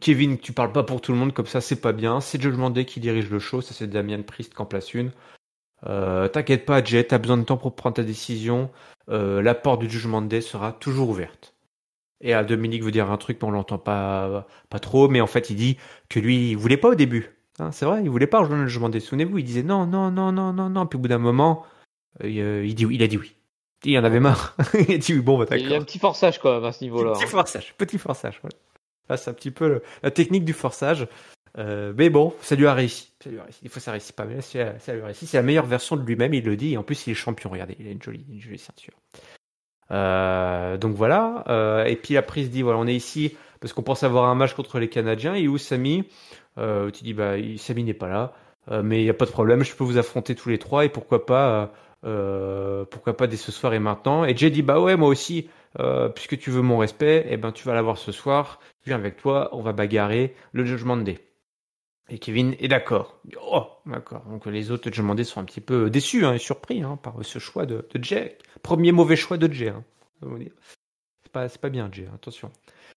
Kevin, tu parles pas pour tout le monde comme ça, c'est pas bien. C'est Judgment Day qui dirige le show, ça c'est Damien Priest qui en place une. T'inquiète pas, Jay, t'as besoin de temps pour prendre ta décision. La porte du Judgment Day sera toujours ouverte. Et Dominique veut dire un truc, mais on l'entend pas trop. Mais en fait, il dit que lui, il voulait pas au début. Hein, c'est vrai, il voulait pas rejoindre le Judgment Day. Souvenez-vous, il disait non, non, non, non, non, non. Puis au bout d'un moment, il a dit oui. Il en avait marre. Il a dit oui, bon, bah Il y a un d'accord. petit forçage quand même à ce niveau-là. Petit forçage. Voilà. Là, c'est un petit peu la technique du forçage. Mais bon, ça lui a réussi. Il faut que ça réussisse pas, mais là, ça lui a réussi. C'est la meilleure version de lui-même, il le dit. Et en plus, il est champion. Regardez, il a une jolie ceinture. Donc voilà. Et puis après, il se dit voilà, on est ici parce qu'on pense avoir un match contre les Canadiens. Et où Sami Tu dis bah, Sami n'est pas là. Mais il n'y a pas de problème, je peux vous affronter tous les trois. Et pourquoi pas dès ce soir et maintenant. Et Jay dit bah ouais, moi aussi. Puisque tu veux mon respect, eh ben tu vas l'avoir ce soir. Je viens avec toi, on va bagarrer le Judgment Day. Et Kevin est d'accord. Oh, d'accord. Donc les autres Judgment Day sont un petit peu déçus et surpris par ce choix de Jay. Premier mauvais choix de Jay. C'est pas bien Jay, attention.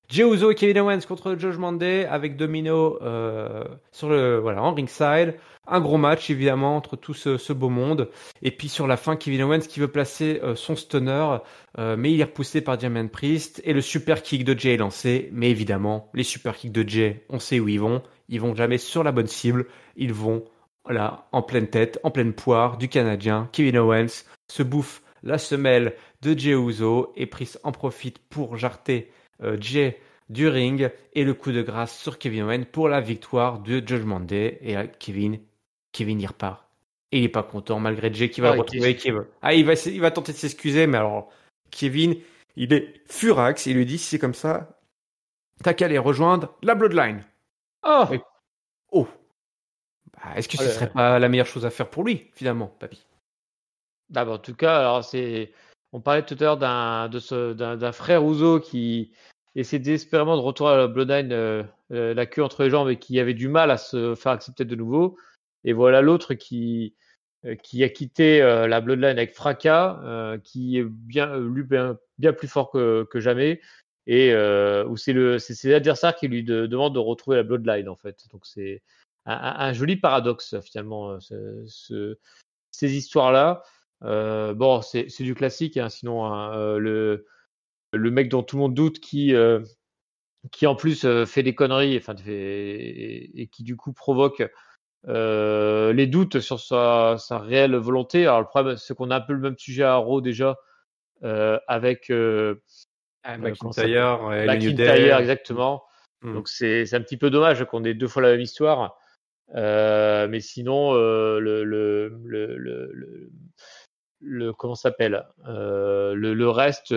Jey Uso et Kevin Owens contre le Judgment Day avec Domino en ringside. Un gros match évidemment entre tout ce beau monde. Et puis sur la fin, Kevin Owens qui veut placer son stunner, mais il est repoussé par Damien Priest et le super kick de Jey est lancé. Mais évidemment, les super kicks de Jey, on sait où ils vont. Ils vont jamais sur la bonne cible. Ils vont là en pleine tête, en pleine poire du Canadien. Kevin Owens se bouffe la semelle de Jey Uso et Priest en profite pour jarter Jay du ring et le coup de grâce sur Kevin Owens pour la victoire de Judgment Day. Et là, Kevin y repart. Et il est pas content malgré Jay qui va le retrouver. Il va tenter de s'excuser, mais alors Kevin, il est furax. Il lui dit si c'est comme ça, t'as qu'à aller rejoindre la Bloodline. Oh, Et- oh. Bah, est-ce que ce serait pas la meilleure chose à faire pour lui finalement, papy? bah, en tout cas, alors on parlait tout à l'heure d'un frère Ouzo qui essaie désespérément de retourner à la Bloodline, la queue entre les jambes et qui avait du mal à se faire accepter de nouveau. Et voilà l'autre qui a quitté la Bloodline avec fracas, qui est bien plus fort que jamais, et où c'est ses adversaires qui lui demandent de retrouver la Bloodline en fait. Donc c'est un joli paradoxe finalement, ces histoires-là. Bon, c'est du classique, hein, sinon hein, le mec dont tout le monde doute qui en plus fait des conneries, enfin, et qui du coup provoque les doutes sur sa réelle volonté. Alors le problème, c'est qu'on a un peu le même sujet à Raw déjà avec comment ça s'appelle, McIntyre et le New McIntyre Day. exactement. Hmm. Donc c'est un petit peu dommage qu'on ait deux fois la même histoire. Mais sinon, comment ça s'appelle, le reste,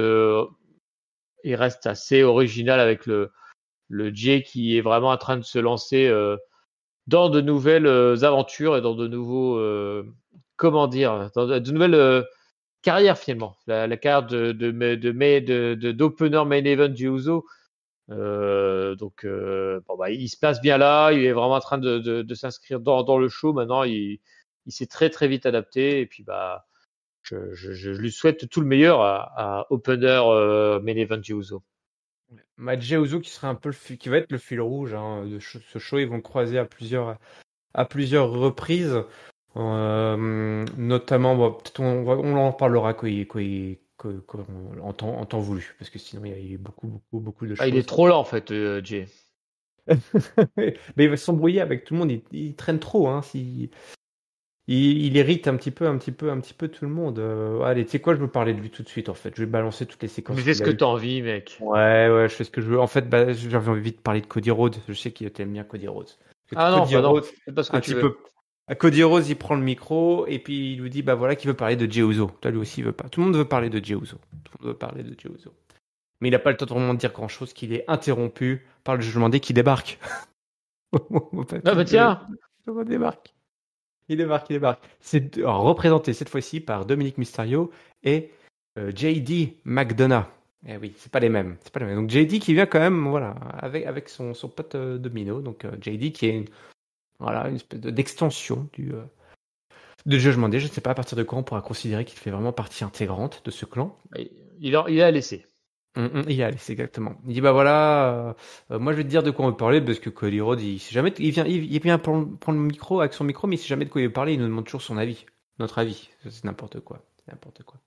il reste assez original avec le Jay qui est vraiment en train de se lancer dans de nouvelles aventures et dans de nouveaux, comment dire, dans de nouvelles carrières finalement. La carrière d'opener main event du Uso. Donc, bon, bah, il se place bien là, il est vraiment en train de s'inscrire dans le show. Maintenant, il s'est très très vite adapté. Et puis, bah, je lui souhaite tout le meilleur à opener main event du Uso. Jey Uso qui serait un peu qui va être le fil rouge de ce show. Ils vont le croiser à plusieurs reprises, notamment. Bon, peut-être on en parlera en temps voulu, parce que sinon il y a beaucoup de Ah, il est choses. trop lent en fait, Jay. Mais il va s'embrouiller avec tout le monde. Il traîne trop. Il irrite un petit peu tout le monde. Allez, tu sais quoi, je veux parler de lui tout de suite en fait. Je vais balancer toutes les séquences Mais fais ce qu'il a que eues. t'as envie, mec. Ouais, je fais ce que je veux. En fait, bah, j'avais envie de parler de Cody Rhodes. Je sais qu'il aime bien Cody Rhodes. Ah non, Cody bah non, Rhodes, fais pas ce que un tu petit veux. peu. Cody Rhodes, il prend le micro et puis il lui dit, bah voilà, qu'il veut parler de Jey Uso. Toi, lui aussi, il veut pas. Tout le monde veut parler de Jey Uso. Tout le monde veut parler de Jey Uso. Mais il n'a pas le temps vraiment de dire grand chose, qu'il est interrompu par le jugement Day qui débarque. Ah bah tiens, Le débarque. Il débarque, il débarque. C'est représenté cette fois-ci par Dominic Mysterio et JD McDonough. Eh oui, c'est pas les mêmes. C'est pas les mêmes. Donc JD qui vient quand même, voilà, avec son pote Domino. Donc JD qui est voilà, une espèce d'extension de Judgment Day. Je ne sais pas à partir de quand on pourra considérer qu'il fait vraiment partie intégrante de ce clan. Il a laissé. Il y a, c'est exactement. Il dit bah voilà, moi je vais te dire de quoi on veut parler parce que Cody Rhodes, il sait jamais, il vient prendre le micro avec son micro, mais il sait jamais de quoi il veut parler. Il nous demande toujours son avis, notre avis. C'est n'importe quoi, c'est n'importe quoi.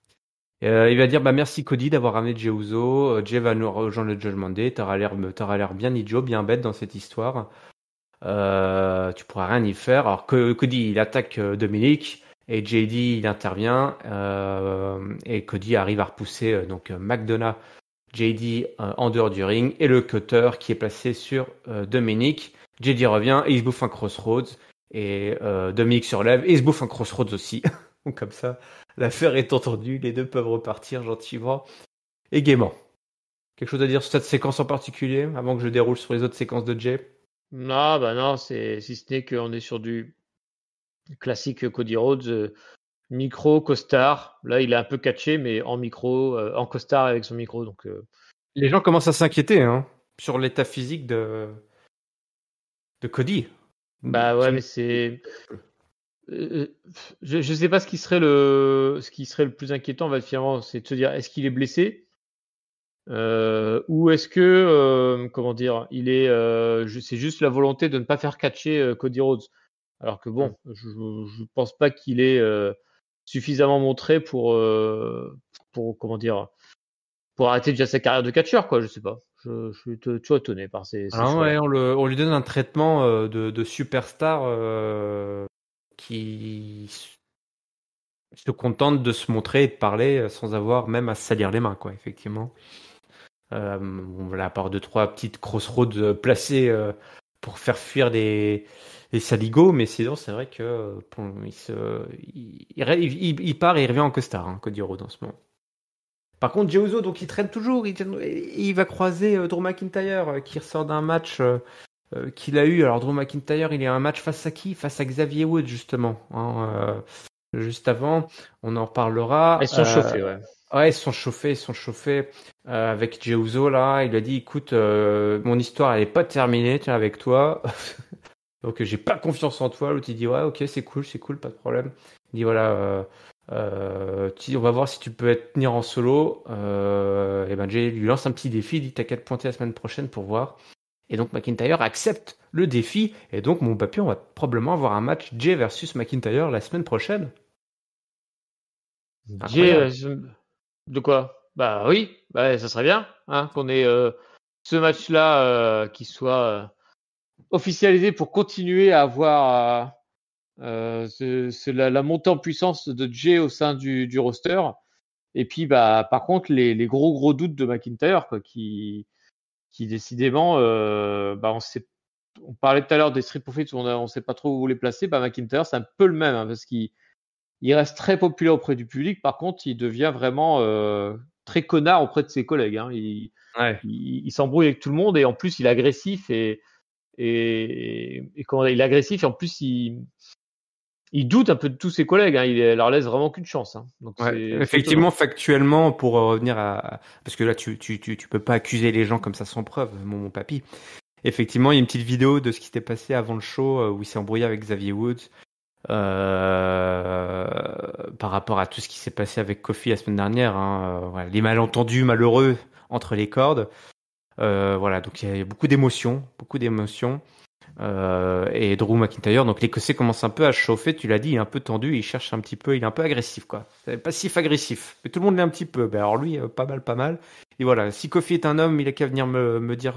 Il va dire bah merci Cody d'avoir ramené Jey Uso. Jey va nous rejoindre le Judgment Day. T'auras l'air bien idiot, bien bête dans cette histoire. Tu pourras rien y faire. Alors que Cody il attaque Dominic et JD il intervient et Cody arrive à repousser donc McDonough, JD en dehors du ring et le cutter qui est placé sur Dominic. JD revient et il se bouffe un crossroads et Dominic se relève et il se bouffe un crossroads aussi. Donc comme ça, l'affaire est entendue, les deux peuvent repartir gentiment et gaiement. Quelque chose à dire sur cette séquence en particulier avant que je déroule sur les autres séquences de Jay? Non, bah non, si ce n'est qu'on est sur du classique Cody Rhodes, micro, costard. Là, il est un peu catché, mais en micro, en costard avec son micro. Donc, Les gens commencent à s'inquiéter sur l'état physique de Cody. bah ouais, mais c'est. Je sais pas ce qui serait le plus inquiétant, finalement, c'est de se dire est-ce qu'il est blessé ou est-ce que comment dire, c'est juste la volonté de ne pas faire catcher Cody Rhodes. Alors que bon, je pense pas qu'il est suffisamment montré pour comment dire, pour arrêter déjà sa carrière de catcheur, quoi. Je sais pas. Je suis toujours étonné par ces Ah choix-là. ouais, on lui donne un traitement de superstar qui se contente de se montrer et de parler sans avoir même à se salir les mains, quoi, effectivement. Voilà, à part deux, trois petites crossroads placées pour faire fuir les saligots, mais sinon, c'est vrai que il part et il revient en costard, Cody Rhodes en ce moment. Par contre, Jey Uso, donc il traîne toujours, il va croiser Drew McIntyre qui ressort d'un match qu'il a eu. Alors Drew McIntyre, il est un match face à qui? Face à Xavier Woods justement. Juste avant, on en reparlera. Ils sont chauffés, ouais. Ouais, ils sont chauffés avec Jey Uso là. Il a dit, écoute, mon histoire elle est pas terminée, tiens, avec toi. Donc j'ai pas confiance en toi. L'autre il dit ouais, ok, c'est cool, pas de problème. Il dit voilà. On va voir si tu peux tenir en solo. Et ben Jay lui lance un petit défi, il dit t'as qu'à te pointer la semaine prochaine pour voir. Et donc McIntyre accepte le défi. Et donc mon papier, on va probablement avoir un match Jay versus McIntyre la semaine prochaine. Jay, de quoi? Bah oui, bah, ça serait bien qu'on ait ce match-là qui soit officialisé pour continuer à avoir la montée en puissance de Jay au sein du roster. Et puis, bah, par contre, les gros doutes de McIntyre, quoi, qui décidément, bah, on parlait tout à l'heure des Street Profits où on sait pas trop où les placer. Bah, McIntyre, c'est un peu le même, parce qu'il reste très populaire auprès du public. Par contre, il devient vraiment très connard auprès de ses collègues. Il s'embrouille avec tout le monde et en plus, il est agressif et quand il est agressif et en plus, il doute un peu de tous ses collègues. Il leur laisse vraiment qu'une chance. Donc c'est effectivement, étonnant. factuellement, pour revenir parce que là, tu peux pas accuser les gens comme ça sans preuve, mon papy. Effectivement, il y a une petite vidéo de ce qui s'était passé avant le show où il s'est embrouillé avec Xavier Woods par rapport à tout ce qui s'est passé avec Kofi la semaine dernière. Voilà, les malentendus malheureux entre les cordes. Voilà, donc il y a beaucoup d'émotions, et Drew McIntyre, donc l'Écossais commence un peu à chauffer, tu l'as dit, il est un peu tendu, il cherche un petit peu, il est un peu agressif, quoi. Passif-agressif. Mais tout le monde l'est un petit peu. Ben alors lui, pas mal. Et voilà, si Kofi est un homme, il a qu'à venir me dire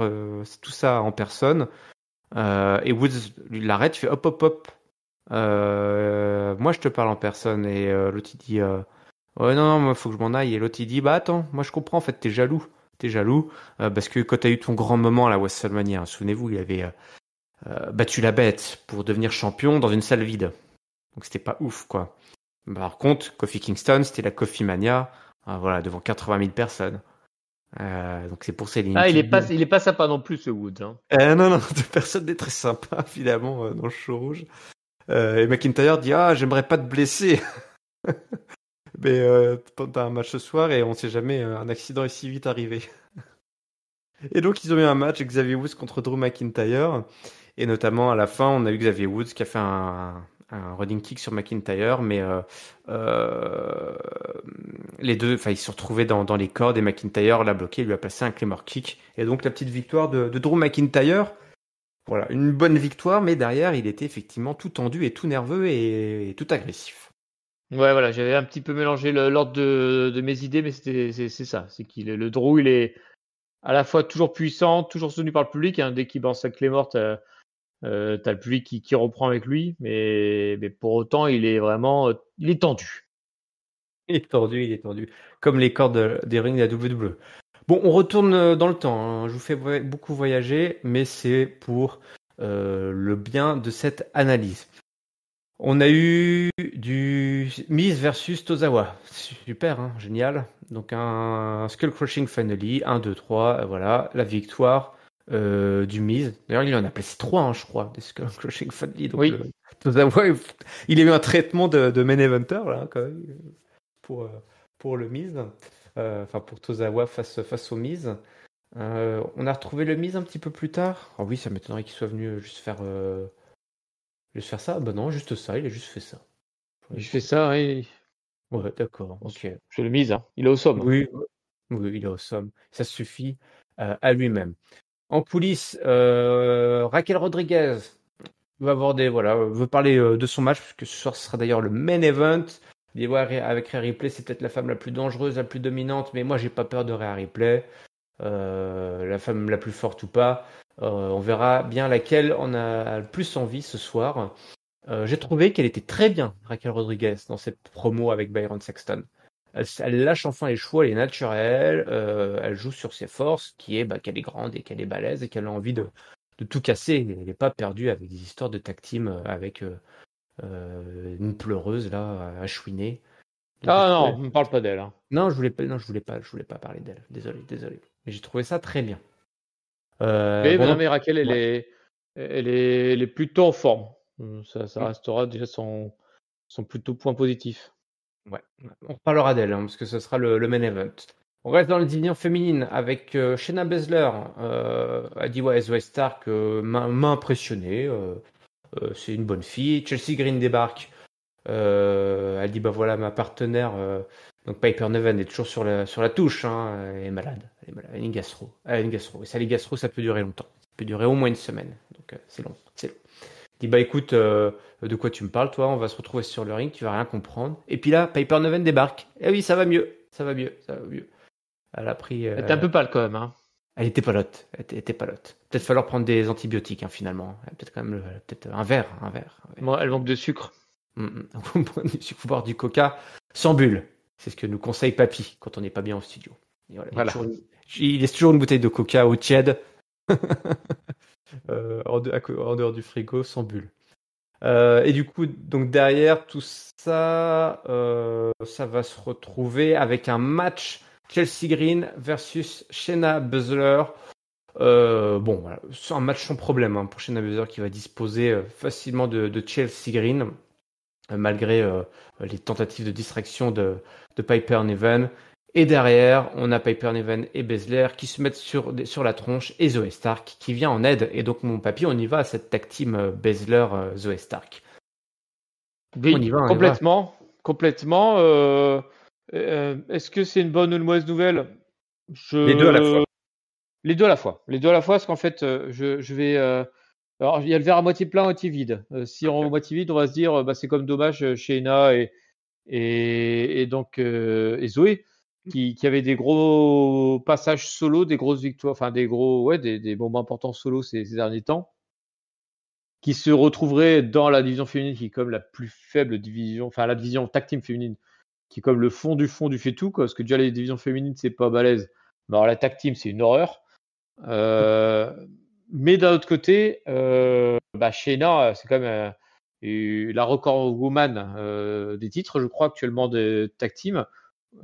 tout ça en personne. Et Woods l'arrête, il fait hop. Moi je te parle en personne. Et l'autre il dit ouais non, moi faut que je m'en aille. Et l'autre il dit bah attends, moi je comprends en fait, t'es jaloux. Parce que quand t'as eu ton grand moment à la WrestleMania, souvenez-vous, il avait battu la bête pour devenir champion dans une salle vide. Donc c'était pas ouf, quoi. Par contre, Kofi Kingston, c'était la Kofi Mania, voilà, devant 80 000 personnes. Donc c'est pour ça qu'il Il est pas sympa non plus ce Wood. non, personne n'est très sympa finalement dans le show rouge. Et McIntyre dit j'aimerais pas te blesser. Mais t'as un match ce soir et on sait jamais, un accident est si vite arrivé. Et donc ils ont eu un match Xavier Woods contre Drew McIntyre. Et notamment à la fin, on a eu Xavier Woods qui a fait un running kick sur McIntyre, mais euh, les deux, enfin ils se sont retrouvés dans les cordes et McIntyre l'a bloqué, il lui a passé un Claymore kick. Et donc la petite victoire de Drew McIntyre. Voilà, une bonne victoire, mais derrière il était effectivement tout tendu et tout nerveux et tout agressif. Ouais, voilà, j'avais un petit peu mélangé l'ordre de mes idées, mais c'est ça. C'est le Drew, il est à la fois toujours puissant, toujours soutenu par le public. Hein. Dès qu'il balance sa clé morte, t'as le public qui reprend avec lui, mais pour autant, il est vraiment, il est tendu. Il est tordu, il est tordu. Comme les cordes des rings de la WWE. Bon, on retourne dans le temps. Hein. Je vous fais beaucoup voyager, mais c'est pour le bien de cette analyse. On a eu du Miz versus Tozawa. Super, hein, génial. Donc un Skull Crushing Finale, 1, 2, 3, voilà, la victoire du Miz. D'ailleurs, il en a placé 3, hein, je crois, des Skull Crushing Finale. Donc Oui. Tozawa, il a eu un traitement de main eventer, là, quand même, pour le Miz. Enfin, pour Tozawa face au Miz. On a retrouvé le Miz un petit peu plus tard. Ah oui, ça m'étonnerait qu'il soit venu juste faire ça. Bah non, juste ça, il a juste fait ça. Je fais ça, oui. Ouais, d'accord, ok. Je le mise, hein. Il est au somme. Oui, oui, il est au somme. Ça suffit à lui-même. En coulisses, Raquel Rodriguez veut parler de son match, puisque ce soir ce sera d'ailleurs le main event. Il dit ouais, avec Rhea Ripley, c'est peut-être la femme la plus dangereuse, la plus dominante, mais moi j'ai pas peur de Rhea Ripley. La femme la plus forte ou pas. On verra bien laquelle on a le plus envie ce soir. J'ai trouvé qu'elle était très bien, Raquel Rodriguez, dans cette promo avec Byron Sexton. Elle lâche enfin les chevaux, elle est naturelle, elle joue sur ses forces, qui est qu'elle est grande et qu'elle est balèze et qu'elle a envie de tout casser. Elle n'est pas perdue avec des histoires de tag team avec une pleureuse là à chouiner. Donc, Non, on ne parle pas d'elle. Hein. Non, je voulais pas parler d'elle. Désolé. Mais j'ai trouvé ça très bien. Non, mais Raquel, elle est plutôt en forme. Ça restera déjà son plutôt point positif. Ouais, on reparlera d'elle, hein, parce que ce sera le main event. On reste dans la division féminine avec Shayna Baszler. Elle dit ouais, Zoe Stark m'a impressionné. C'est une bonne fille. Chelsea Green débarque. Elle dit voilà, ma partenaire, donc Piper Niven est toujours sur la touche. Hein, elle est malade. Elle a une gastro. Et ça, les gastro, ça peut durer longtemps. Ça peut durer au moins une semaine. Donc c'est long. Il dit écoute, de quoi tu me parles toi? On va se retrouver sur le ring, tu vas rien comprendre. Et puis là, Piper Niven débarque. Eh oui, ça va mieux. Elle a pris. Elle était un peu pâle quand même. Hein. Elle était palote. Peut-être falloir prendre des antibiotiques finalement. Peut-être quand même peut-être un verre. Moi, elle manque de sucre. Il faut boire du coca sans bulle. C'est ce que nous conseille Papy quand on n'est pas bien au studio. Et voilà. Il laisse toujours une bouteille de coca au tiède en dehors du frigo sans bulle. Et du coup, donc derrière tout ça, ça va se retrouver avec un match Chelsea Green versus Shayna Baszler. Voilà, c'est un match sans problème pour Shayna Baszler qui va disposer facilement de Chelsea Green malgré les tentatives de distraction de Piper Niven. Et derrière, on a Piper Niven et Baszler qui se mettent sur la tronche et Zoe Stark qui vient en aide. Et donc, mon papy, on y va à cette tag team Baszler-Zoe Stark. Oui, on y va, complètement. Est-ce que c'est une bonne ou une mauvaise nouvelle? Les deux à la fois. Les deux à la fois, parce qu'en fait, je vais. Alors, il y a le verre à moitié plein, à moitié vide. Si on est à moitié vide, on va se dire, c'est comme dommage Shayna et donc et Zoé qui avait des gros passages solo, des grosses victoires, enfin des moments importants solo ces derniers temps, qui se retrouveraient dans la division féminine qui est comme la plus faible division, enfin la division tag team féminine qui est comme le fond du fait tout, quoi, parce que déjà les divisions féminines c'est pas balèze, mais alors la tag team c'est une horreur. Mais d'un autre côté, Shayna, c'est quand même la record woman des titres, je crois, actuellement de tag team,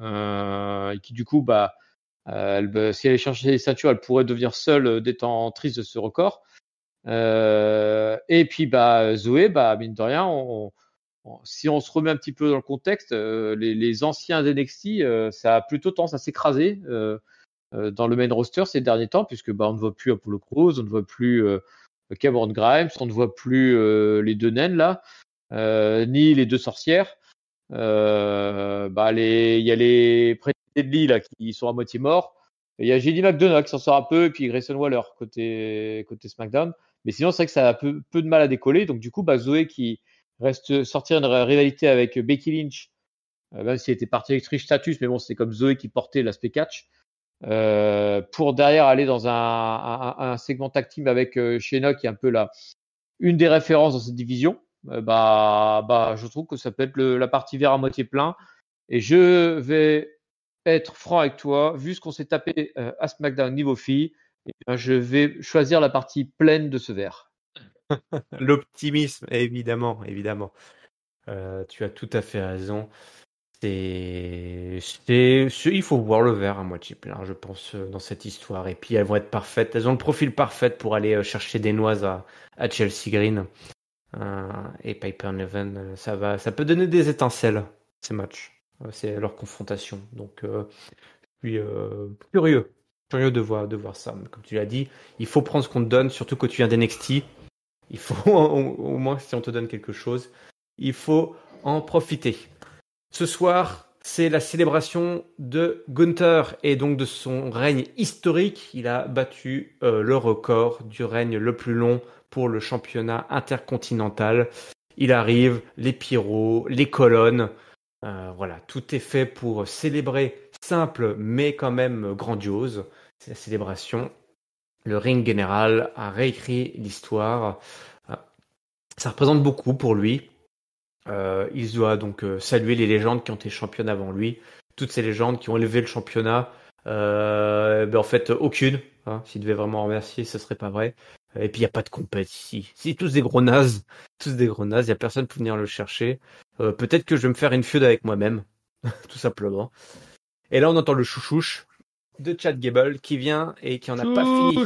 et qui du coup, si elle allait chercher les ceintures, elle pourrait devenir seule détentrice de ce record. Et puis Zoé, mine de rien, si on se remet un petit peu dans le contexte, les anciens NXT, ça a plutôt tendance à s'écraser dans le main roster ces derniers temps, puisque on ne voit plus Apollo Crews, on ne voit plus Cameron Grimes, on ne voit plus les deux naines là, ni les deux sorcières. Il y a les Pretty Deadly là qui sont à moitié morts. Il y a JD McDonough qui s'en sort un peu, et puis Grayson Waller côté SmackDown. Mais sinon, c'est vrai que ça a peu de mal à décoller. Donc du coup, Zoé qui reste sortir une rivalité avec Becky Lynch, même si elle était partie avec Trish Stratus, mais bon, c'est comme Zoé qui portait l'aspect catch. Pour derrière aller dans un segment tag team avec Shayna qui est un peu une des références dans cette division. Je trouve que ça peut être la partie verre à moitié plein. Et je vais être franc avec toi, vu ce qu'on s'est tapé à SmackDown niveau filles, je vais choisir la partie pleine de ce verre. L'optimisme, évidemment. Tu as tout à fait raison. Il faut voir le verre à moitié plein, je pense, dans cette histoire. Et puis elles vont être parfaites. Elles ont le profil parfait pour aller chercher des noises à Chelsea Green et Piper Niven. Ça peut donner des étincelles ces matchs. C'est leur confrontation. Donc, puis curieux de voir ça. Mais comme tu l'as dit, il faut prendre ce qu'on te donne, surtout quand tu viens d'NXT. Il faut au moins si on te donne quelque chose, il faut en profiter. Ce soir, c'est la célébration de Gunther et donc de son règne historique. Il a battu le record du règne le plus long pour le championnat intercontinental. Il arrive, les pyros, les colonnes. Voilà, tout est fait pour célébrer simple mais quand même grandiose. C'est la célébration. Le ring général a réécrit l'histoire. Ça représente beaucoup pour lui. Il doit donc saluer les légendes qui ont été championnes avant lui. Toutes ces légendes qui ont élevé le championnat. En fait, aucune. Hein, s'il devait vraiment en remercier, ce serait pas vrai. Et puis, il n'y a pas de compète ici. C'est tous des gros nazes. Tous des gros nazes. Il n'y a personne pour venir le chercher. Peut-être que je vais me faire une feud avec moi-même. Tout simplement. Et là, on entend le chouchouche de Chad Gable qui vient et qui en a pas fini.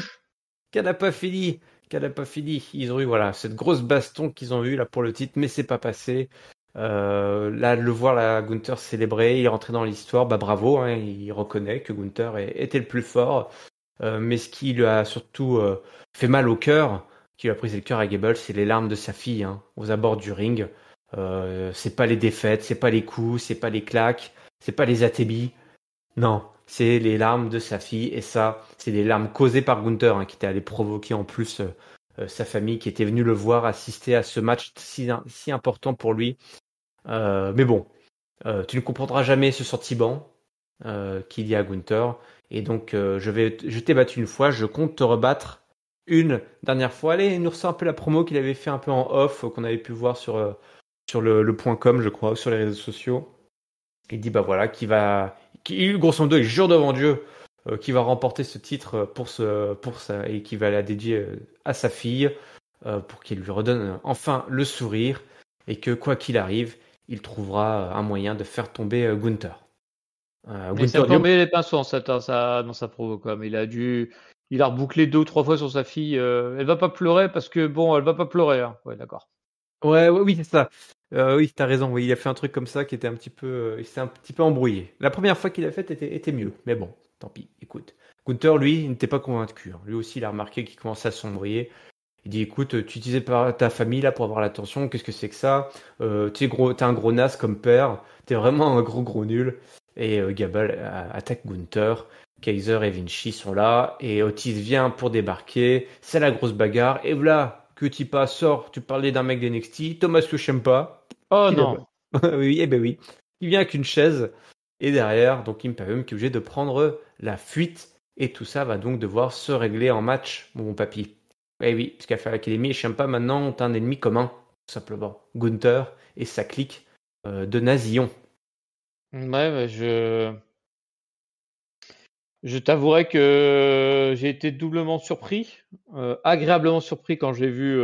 Qui n'a pas fini. Ils ont eu cette grosse baston qu'ils ont eu là pour le titre, mais c'est pas passé. Là, le voir Gunther célébrer, il est rentré dans l'histoire, bravo, hein, il reconnaît que Gunther était le plus fort. Mais ce qui lui a surtout fait mal au cœur, qui lui a brisé le cœur à Gable, c'est les larmes de sa fille aux abords du ring. C'est pas les défaites, c'est pas les coups, c'est pas les claques, c'est pas les atébis. Non, c'est les larmes de sa fille, et ça, c'est des larmes causées par Gunther, qui était allé provoquer en plus sa famille, qui était venue le voir assister à ce match si important pour lui. Mais bon, tu ne comprendras jamais ce sentiment qu'il y a à Gunther, et donc je t'ai battu une fois, je compte te rebattre une dernière fois. Allez, il nous ressort un peu la promo qu'il avait fait un peu en off, qu'on avait pu voir sur le .com, je crois, sur les réseaux sociaux. Il dit grosso modo, il jure devant Dieu qu'il va remporter ce titre pour ça, et qu'il va la dédier à sa fille pour qu'il lui redonne enfin le sourire, et que quoi qu'il arrive, il trouvera un moyen de faire tomber Gunther. Ça a tombé les pinceaux dans sa provo, quoi. Mais il a rebouclé 2 ou 3 fois sur sa fille. Elle va pas pleurer parce que elle va pas pleurer. Hein. Ouais, d'accord. Oui, c'est ça. Oui, t'as raison. Oui, il a fait un truc comme ça qui était il s'est un petit peu embrouillé. La première fois qu'il a fait était mieux, mais bon, tant pis. Écoute, Gunther, lui, il n'était pas convaincu. Lui aussi, il a remarqué qu'il commençait à s'embrouiller. Il dit, écoute, tu utilisais ta famille là pour avoir l'attention. Qu'est-ce que c'est que ça? T'es un gros naze comme père. T'es vraiment un gros nul. Et Gable attaque Gunther. Kaiser et Vinci sont là, et Otis vient pour débarquer. C'est la grosse bagarre. Et voilà, Q-Tipa sort. Tu parlais d'un mec d'NXT, Thomas Ciampa. Oh non. Oui, oui. Il vient avec une chaise. Et derrière, donc Imperium qui est obligé de prendre la fuite. Et tout ça va donc devoir se régler en match, mon papy. Oui, parce qu'à faire l'Académie et Ciampa maintenant ont un ennemi commun, tout simplement. Gunther et sa clique de nazillons. Ouais, je t'avouerai que j'ai été doublement surpris, agréablement surpris quand j'ai vu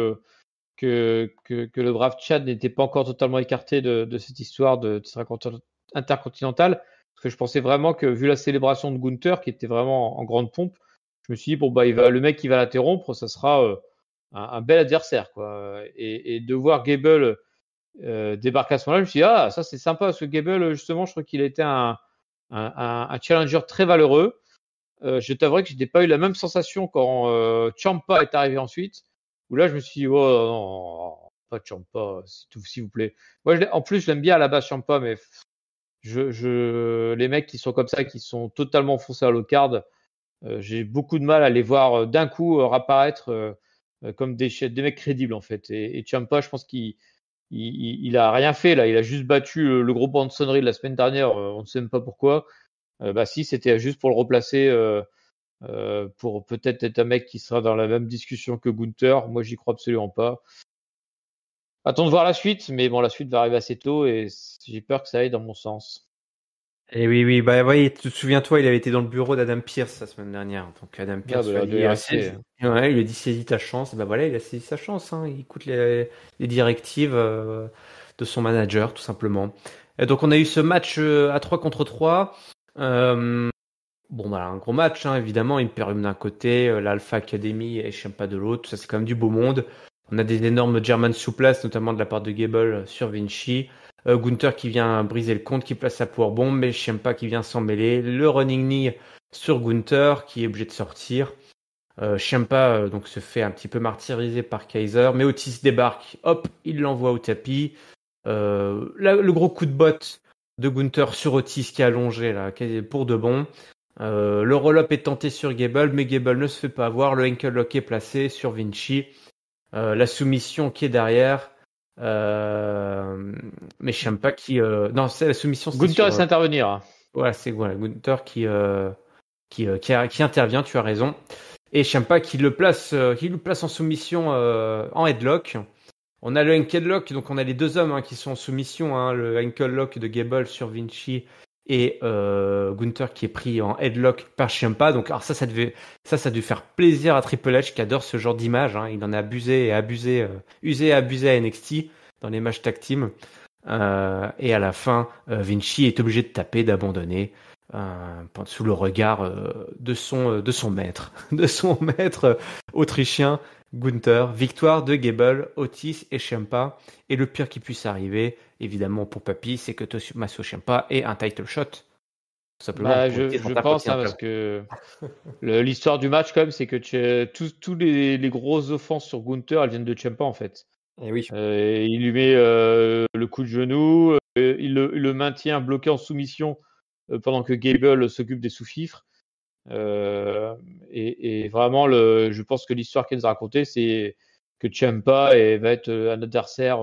que le brave Chad n'était pas encore totalement écarté de cette histoire de intercontinental. Parce que je pensais vraiment que, vu la célébration de Gunther, qui était vraiment en grande pompe, je me suis dit, le mec qui va l'interrompre, ça sera un bel adversaire, quoi. Et de voir Gable débarquer à ce moment-là, je me suis dit, ah, ça c'est sympa, parce que Gable, justement, je trouve qu'il a été un challenger très valeureux. Je t'avouerai que je n'ai pas eu la même sensation quand Ciampa est arrivé ensuite, où là je me suis dit, oh non, pas Ciampa, s'il vous plaît. Moi, en plus, je l'aime bien à la base Ciampa, mais les mecs qui sont comme ça, qui sont totalement foncés à l'au-card, j'ai beaucoup de mal à les voir d'un coup réapparaître comme des mecs crédibles en fait. Et Ciampa, je pense qu'il a rien fait là, il a juste battu le gros Bronson Reed la semaine dernière, on ne sait même pas pourquoi. Bah si, c'était juste pour le replacer, pour peut-être être un mec qui sera dans la même discussion que Gunther. Moi, j'y crois absolument pas. Attends de voir la suite, mais bon, la suite va arriver assez tôt et j'ai peur que ça aille dans mon sens. Et oui, bah oui, souviens-toi, il avait été dans le bureau d'Adam Pierce la semaine dernière. Donc Adam Pierce lui a Bah, dit, ouais, il lui a dit saisis ta chance. Et bah voilà, il a saisi sa chance. Hein. Il écoute les directives de son manager, tout simplement. Et donc on a eu ce match à 3 contre 3. Bon, bah, un gros match, hein, évidemment. Imperium d'un côté, l'Alpha Academy et Ciampa de l'autre. Ça, c'est quand même du beau monde. On a des énormes German souplesses, notamment de la part de Gable sur Vinci. Gunther qui vient briser le compte, qui place sa powerbomb, mais Ciampa qui vient s'en mêler. Le running knee sur Gunther, qui est obligé de sortir. Ciampa donc se fait un petit peu martyriser par Kaiser, mais Otis débarque, hop, il l'envoie au tapis. Le gros coup de botte de Gunther sur Otis qui est allongé là, pour de bon. Le roll-up est tenté sur Gable, mais Gable ne se fait pas avoir. Le ankle lock est placé sur Vinci. La soumission qui est derrière. Mais Ciampa qui... Non, c'est la soumission. Gunther essaie d'intervenir. Voilà, c'est Gunther qui intervient, tu as raison. Et Ciampa qui le place en soumission en headlock. On a le ankle lock, donc on a les deux hommes qui sont en soumission. Hein, le ankle lock de Gable sur Vinci et Gunther qui est pris en headlock par Ciampa. Donc alors ça a dû faire plaisir à Triple H qui adore ce genre d'image. Hein. Il en a usé et abusé à NXT dans les matchs tag team. Et à la fin, Vinci est obligé de taper, d'abandonner sous le regard de son maître, de son maître autrichien Gunther. Victoire de Gable, Otis et Ciampa. Et le pire qui puisse arriver, évidemment pour Papy, c'est que Tommaso Ciampa ait un title shot. Tout simplement. Bah, je pense parce que l'histoire du match quand même, c'est que tous les grosses offenses sur Gunther, elles viennent de Ciampa en fait. Et oui. Il lui met le coup de genou, il le maintient bloqué en soumission pendant que Gable s'occupe des sous-fifres. Et vraiment, je pense que l'histoire qu'elle nous a racontée, c'est que Ciampa va être un adversaire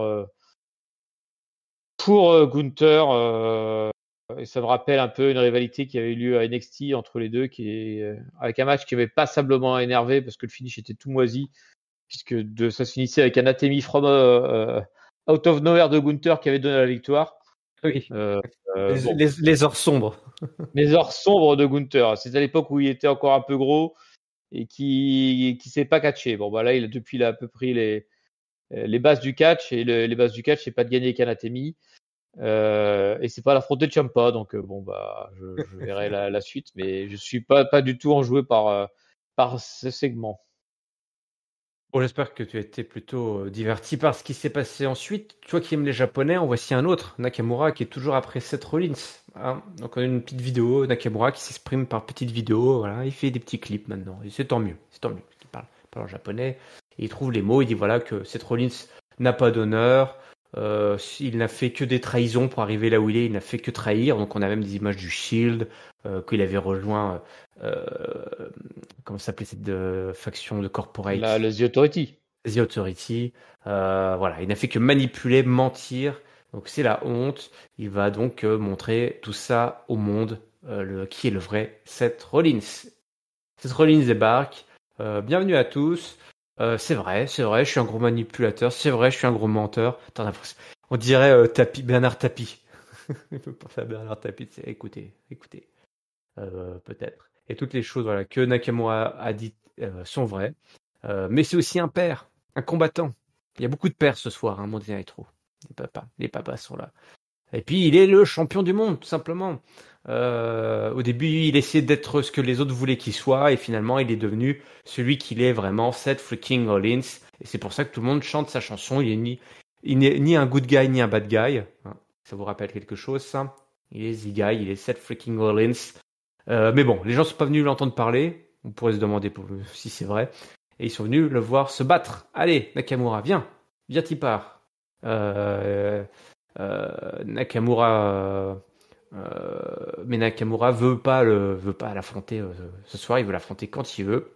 pour Gunther. Et ça me rappelle un peu une rivalité qui avait eu lieu à NXT entre les deux, avec un match qui m'avait passablement énervé parce que le finish était tout moisi, puisque ça se finissait avec un Anatomy from Out of Nowhere de Gunther qui avait donné la victoire. Oui. Les heures sombres. Les heures sombres de Gunther. C'est à l'époque où il était encore un peu gros et qui s'est pas catché. Bon, bah là, depuis, il a un peu pris les bases du catch. Et les bases du catch, c'est pas de gagner avec Anatomy. Et c'est pas l'affronter de Ciampa. Donc, bon, bah, je verrai la suite. Mais je suis pas du tout enjoué par ce segment. Bon, j'espère que tu as été plutôt diverti par ce qui s'est passé ensuite. Toi qui aimes les Japonais, en voici un autre, Nakamura, qui est toujours après Seth Rollins. Hein. Donc on a une petite vidéo, Nakamura qui s'exprime par petite vidéo. Voilà, il fait des petits clips maintenant. Et c'est tant mieux. Il parle en japonais. Et il trouve les mots. Il dit voilà que Seth Rollins n'a pas d'honneur. Il n'a fait que des trahisons pour arriver là où il est. Il n'a fait que trahir. Donc on a même des images du Shield, qu'il avait rejoint. Comment s'appelait cette faction de corporate? The Authority. The Authority. Voilà, il n'a fait que manipuler, mentir. Donc c'est la honte. Il va donc montrer tout ça au monde, qui est le vrai Seth Rollins. Seth Rollins débarque. Bienvenue à tous. C'est vrai, je suis un gros manipulateur. C'est vrai, je suis un gros menteur. Attends, on dirait Bernard Tapie. Il peut penser à Bernard Tapie. Écoutez. Peut-être. Et toutes les choses que Nakamura a dites sont vraies. Mais c'est aussi un père, un combattant. Il y a beaucoup de pères ce soir, Monday Night Raw. Les papas sont là. Et puis il est le champion du monde, tout simplement. Au début, il essayait d'être ce que les autres voulaient qu'il soit, et finalement, il est devenu celui qu'il est vraiment, Seth freaking Rollins. Et c'est pour ça que tout le monde chante sa chanson. Il n'est ni un good guy ni un bad guy. Hein. Ça vous rappelle quelque chose, ça? Il est The Guy, il est Seth freaking Rollins. Mais bon, les gens sont pas venus l'entendre parler. On pourrait se demander si c'est vrai. Et ils sont venus le voir se battre. Allez, Nakamura, viens t'y pars. Nakamura, mais Nakamura veut pas l'affronter ce soir. Il veut l'affronter quand il veut,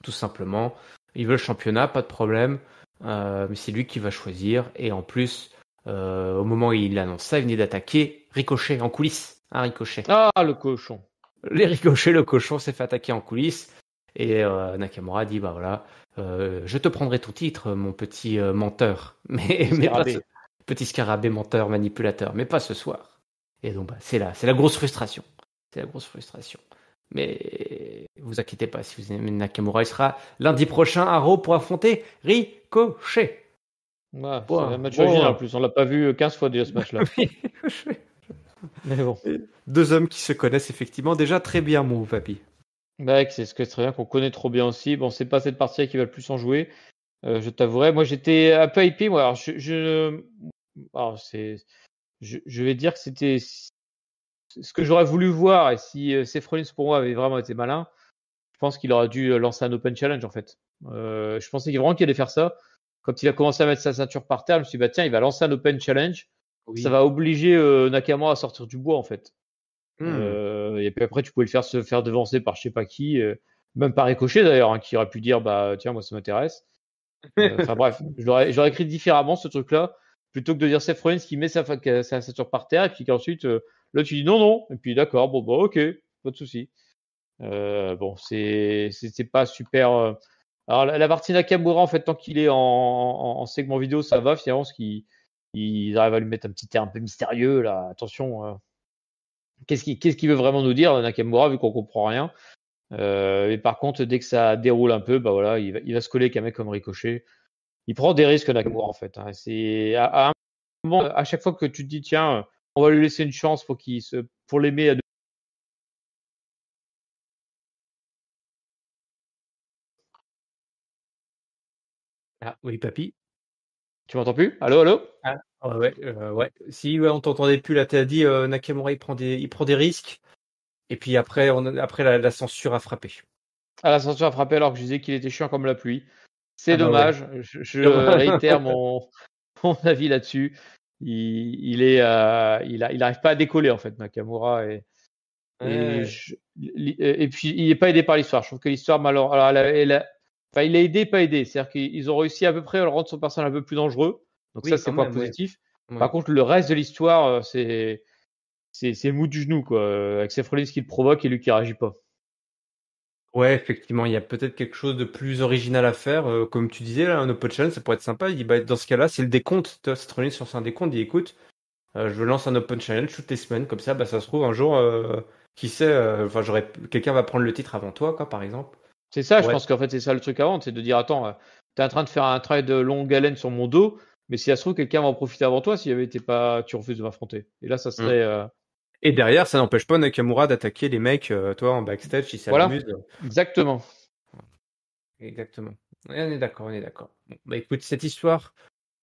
tout simplement. Il veut le championnat, pas de problème. Mais c'est lui qui va choisir. Et en plus, au moment où il annonce ça, il venait d'attaquer Ricochet en coulisses. Un Ricochet. Ah, le cochon. Les Ricochets, le cochon s'est fait attaquer en coulisses. Et Nakamura dit, bah voilà, je te prendrai ton titre, mon petit menteur. Mais pas ce petit scarabée menteur, manipulateur. Mais pas ce soir. Et donc, bah, c'est la grosse frustration. C'est la grosse frustration. Mais vous inquiétez pas, si vous aimez Nakamura, il sera lundi prochain à Raw pour affronter Ricochet. Ouais, c'est un match original en plus. On l'a pas vu 15 fois déjà ce match-là. Mais bon. Deux hommes qui se connaissent effectivement déjà très bien, mon papy. Bah, c'est ce que c'est très bien qu'on connaît trop bien aussi. Bon, c'est pas cette partie qui va le plus en jouer. Je t'avouerai, moi j'étais un peu hypé. Moi, alors, je vais dire que c'était ce que j'aurais voulu voir. Et si Seth Rollins pour moi avait vraiment été malin, je pense qu'il aurait dû lancer un Open Challenge en fait. Je pensais vraiment qu'il allait faire ça. Quand il a commencé à mettre sa ceinture par terre, je me suis dit, bah tiens, il va lancer un Open Challenge. Oui. Ça va obliger Nakamura à sortir du bois en fait. Et puis après, tu pouvais se faire devancer par je sais pas qui, même par Ricochet d'ailleurs, hein, qui aurait pu dire bah tiens, moi ça m'intéresse. Enfin bref, j'aurais écrit différemment ce truc-là, plutôt que de dire Seth Rollins qui met sa ceinture par terre et puis qu'ensuite là tu dis non, et puis d'accord, bon bah ok, pas de souci. Bon, c'est pas super. Alors la partie Nakamura en fait, tant qu'il est en segment vidéo, ça va finalement, parce qu'ils arrivent à lui mettre un petit air un peu mystérieux là. Attention. Qu'est-ce qu'il veut vraiment nous dire, Nakamura, vu qu'on comprend rien. Et par contre, dès que ça déroule un peu, bah voilà, il va se coller avec un mec comme Ricochet. Il prend des risques, Nakamura, en fait. Hein. C'est à un moment, à chaque fois que tu te dis, tiens, on va lui laisser une chance pour l'aimer à deux. Ah oui, papy. Tu m'entends plus? Allô? Ah, ouais. Si on t'entendait plus, là, t'as dit Nakamura il prend des risques. Et puis après, la censure a frappé. Ah, la censure a frappé alors que je disais qu'il était chiant comme la pluie. C'est dommage. Ouais. Je réitère mon avis là-dessus. Il arrive pas à décoller en fait, Nakamura, et puis il est pas aidé par l'histoire. Je trouve que l'histoire, malheureusement, enfin, il est aidé, pas aidé. C'est-à-dire qu'ils ont réussi à peu près à le rendre son personnage un peu plus dangereux. Donc ça, c'est point positif. Ouais. Par contre, le reste de l'histoire, c'est mou du genou, quoi. Avec Seth Rollins qui le provoque et lui qui réagit pas. Ouais, effectivement, il y a peut-être quelque chose de plus original à faire. Comme tu disais, là, un Open Challenge, ça pourrait être sympa. Il dit, bah, dans ce cas-là, c'est le décompte. Seth Rollins sur un décompte, il dit, écoute, je lance un Open Challenge toutes les semaines, comme ça, bah, ça se trouve un jour, qui sait, enfin, quelqu'un va prendre le titre avant toi, quoi, par exemple. C'est ça, ouais. Je pense qu'en fait, c'est ça le truc avant, c'est de dire, attends, t'es en train de faire un travail de longue haleine sur mon dos, mais si ça se trouve, quelqu'un va en profiter avant toi si tu refuses de m'affronter. Et là, ça serait. Et derrière, ça n'empêche pas Nakamura d'attaquer les mecs, toi, en backstage, si ça l'amuse. Voilà, exactement. Exactement. On est d'accord. Bon, bah écoute, cette histoire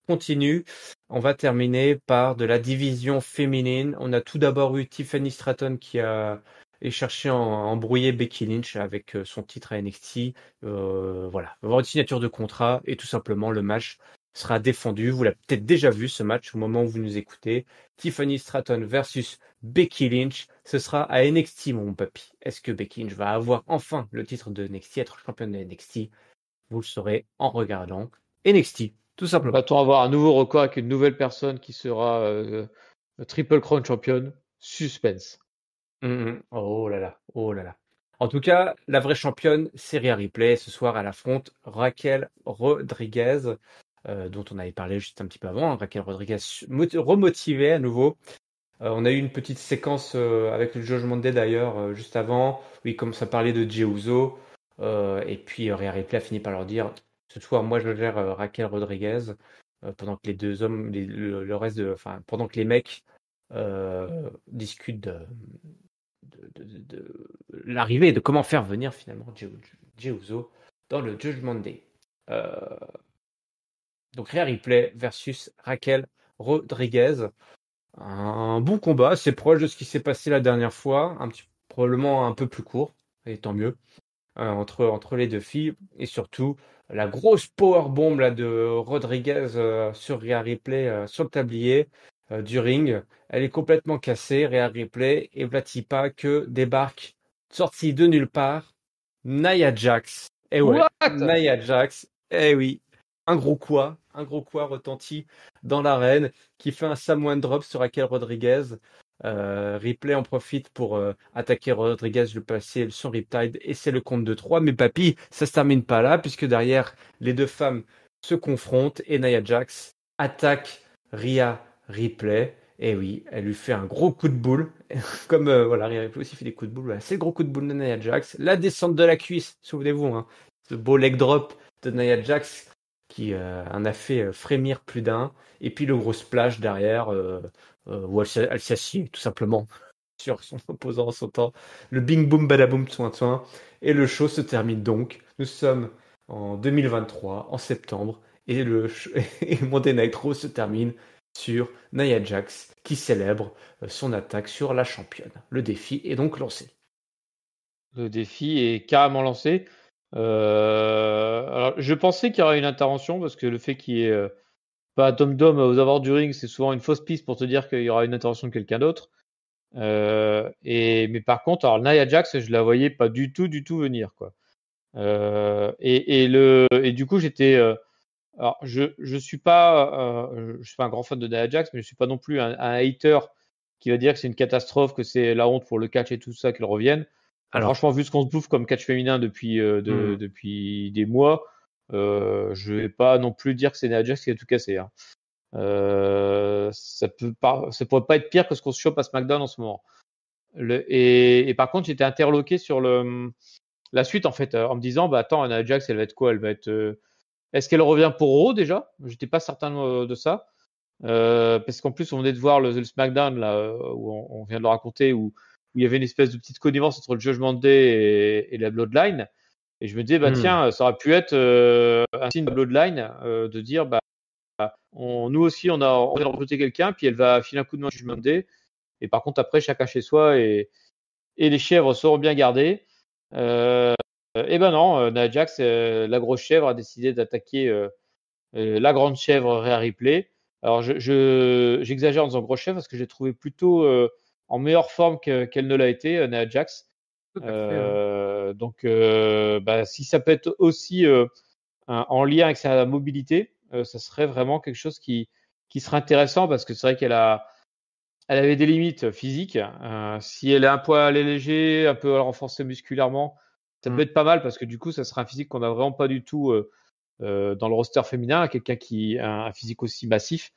continue. On va terminer par de la division féminine. On a tout d'abord eu Tiffany Stratton qui a cherché à embrouiller Becky Lynch avec son titre à NXT. Voilà, on va avoir une signature de contrat et tout simplement le match sera défendu. Vous l'avez peut-être déjà vu ce match au moment où vous nous écoutez. Tiffany Stratton versus Becky Lynch. Ce sera à NXT, mon papy. Est-ce que Becky Lynch va avoir enfin le titre de NXT, être championne de NXT? Vous le saurez en regardant NXT. Tout simplement. Va-t-on avoir un nouveau record avec une nouvelle personne qui sera Triple Crown Champion? Suspense. Oh là là. En tout cas, la vraie championne, c'est Rhea Ripley. Ce soir, elle affronte Raquel Rodriguez, dont on avait parlé juste un petit peu avant. Raquel Rodriguez remotivée à nouveau. On a eu une petite séquence avec le Judgment Day d'ailleurs, juste avant, où il commence à parler de Jey Uso. Et puis Rhea Ripley a fini par leur dire, ce soir, moi je gère Raquel Rodriguez, pendant que les deux hommes, le reste pendant que les mecs discutent de l'arrivée, de comment faire venir finalement Jey Uso dans le Judgment Day. Donc Rhea Ripley versus Raquel Rodriguez. Un bon combat, c'est proche de ce qui s'est passé la dernière fois, probablement un peu plus court, et tant mieux, entre les deux filles. Et surtout, la grosse powerbomb là, de Rodriguez sur Rhea Ripley sur le tablier du ring. Elle est complètement cassée, Rhea Ripley, et voilà pas que débarque, sortie de nulle part, Nia Jax. Eh ouais, What? Nia Jax, eh oui, un gros quoi retentit dans l'arène, qui fait un Samoan drop sur Raquel Rodriguez. Ripley en profite pour attaquer Rodriguez, le passer son Riptide, et c'est le compte de 3. Mais papy, ça se termine pas là, puisque derrière, les deux femmes se confrontent et Nia Jax attaque Rhea Ripley. Et oui, elle lui fait un gros coup de boule. Comme voilà, Rhea Ripley aussi fait des coups de boule. Voilà, c'est le gros coup de boule de Nia Jax. La descente de la cuisse, souvenez-vous, hein, ce beau leg drop de Nia Jax qui en a fait frémir plus d'un. Et puis le gros splash derrière, où elle s'assied tout simplement sur son opposant en sautant. Le bing boom badaboom soin soin. Et le show se termine donc. Nous sommes en 2023, en septembre. Et et Monday Night Raw se termine sur Nia Jax qui célèbre son attaque sur la championne. Le défi est donc lancé. Le défi est carrément lancé. Alors, je pensais qu'il y aurait une intervention parce que le fait qu'il y ait pas Dom Dom aux abords du ring, c'est souvent une fausse piste pour te dire qu'il y aura une intervention de quelqu'un d'autre. Mais par contre, alors Nia Jax, je la voyais pas du tout venir, quoi. Et du coup, j'étais. Alors, je suis pas un grand fan de Nia Jax, mais je suis pas non plus un hater qui va dire que c'est une catastrophe, que c'est la honte pour le catch et tout ça qu'elle revienne. Alors, franchement, vu ce qu'on se bouffe comme catch féminin depuis des mois, je vais pas non plus dire que c'est Nia Jax qui a tout cassé, hein. Ça pourrait pas être pire que ce qu'on se chope à SmackDown en ce moment. Et par contre, j'étais interloqué sur la suite en fait, en me disant, bah attends, Nia Jax, elle va être quoi? Elle va être est-ce qu'elle revient pour Raw déjà? J'étais pas certain de ça. Parce qu'en plus, on venait de voir le SmackDown là, où on vient de le raconter, où il y avait une espèce de petite connivence entre le Judgment Day et la Bloodline. Et je me disais, bah tiens, ça aurait pu être un signe de Bloodline de dire, bah nous aussi, on va recruter quelqu'un, puis elle va filer un coup de main au Judgment Day. Et par contre, après, chacun chez soi et les chèvres seront bien gardées. Et ben non, Nia Jax, la grosse chèvre, a décidé d'attaquer la grande chèvre Rhea Ripley. Alors j'exagère en disant grosse chèvre parce que j'ai trouvé plutôt en meilleure forme qu'elle ne l'a été, Nia Jax. Donc bah, si ça peut être aussi en lien avec sa mobilité, ça serait vraiment quelque chose qui serait intéressant parce que c'est vrai elle avait des limites physiques. Si elle est un poil léger, un peu renforcée musculairement, ça peut être pas mal parce que du coup, ça sera un physique qu'on n'a vraiment pas du tout dans le roster féminin, quelqu'un qui a un physique aussi massif.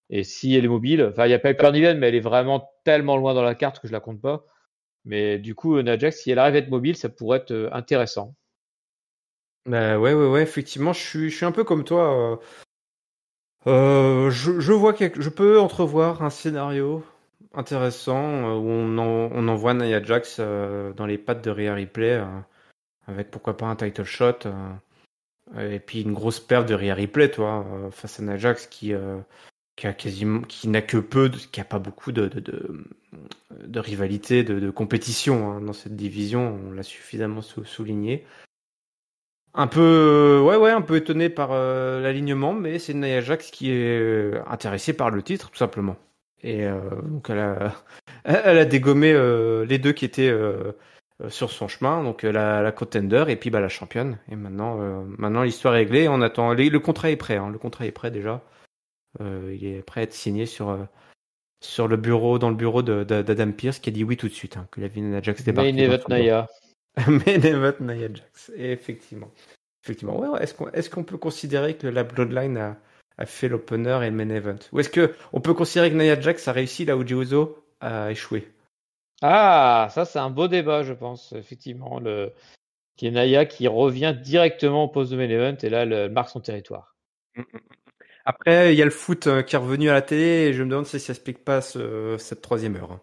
Et si elle est mobile, enfin, il n'y a pas Piper Niven, mais elle est vraiment tellement loin dans la carte que je la compte pas. Mais du coup, Nia Jax, si elle arrive à être mobile, ça pourrait être intéressant. Bah ouais, effectivement, je suis un peu comme toi. Je peux entrevoir un scénario intéressant où on envoie Nia Jax dans les pattes de Rhea Ripley avec pourquoi pas un title shot et puis une grosse perte de Rhea Ripley, toi, face à Nia Jax qui n'a que qui a pas beaucoup de rivalité, de compétition hein, dans cette division. On l'a suffisamment souligné. Un peu, ouais, un peu étonné par l'alignement, mais c'est Nia Jax qui est intéressée par le titre, tout simplement. Et donc elle a dégommé les deux qui étaient sur son chemin, donc la contender et puis bah la championne. Et maintenant l'histoire est réglée. On attend, le contrat est prêt, hein, le contrat est prêt déjà. Il est prêt à être signé sur le bureau, dans le bureau d'Adam Pearce, qui a dit oui tout de suite, hein, que la Nia Jax débarque. Main event Nia. Main event Nia Jax, effectivement. Effectivement, ouais, est-ce qu'on peut considérer que la Bloodline a fait l'opener et le main event? Ou est-ce qu'on peut considérer que Nia Jax a réussi là où Uso a échoué? Ah, ça c'est un beau débat, je pense, effectivement. Qui est Nia qui revient directement au poste de main event et là, elle marque son territoire. Après, il y a le foot qui est revenu à la télé et je me demande si ça explique pas cette troisième heure.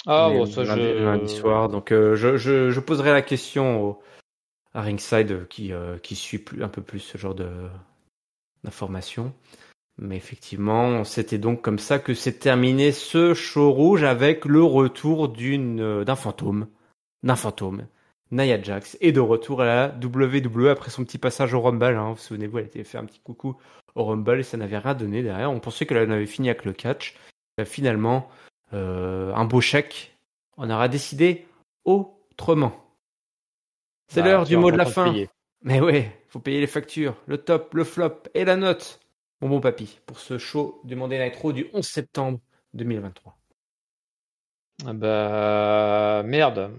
Ah, bon, ça lundi soir. Donc, je poserai la question à Ringside qui suit un peu plus ce genre d'informations. Mais effectivement, c'était donc comme ça que s'est terminé ce show rouge avec le retour d'un fantôme, Nia Jax, est de retour à la WWE après son petit passage au Rumble. Hein. Vous souvenez-vous, elle était fait un petit coucou au Rumble et ça n'avait rien donné derrière. On pensait qu'elle en avait fini avec le catch. Finalement, un beau chèque. On aura décidé autrement. C'est l'heure du mot de la fin. Mais ouais, faut payer les factures, le top, le flop et la note. Bon papy, pour ce show du Monday Night Raw du 11 septembre 2023. Ah bah merde.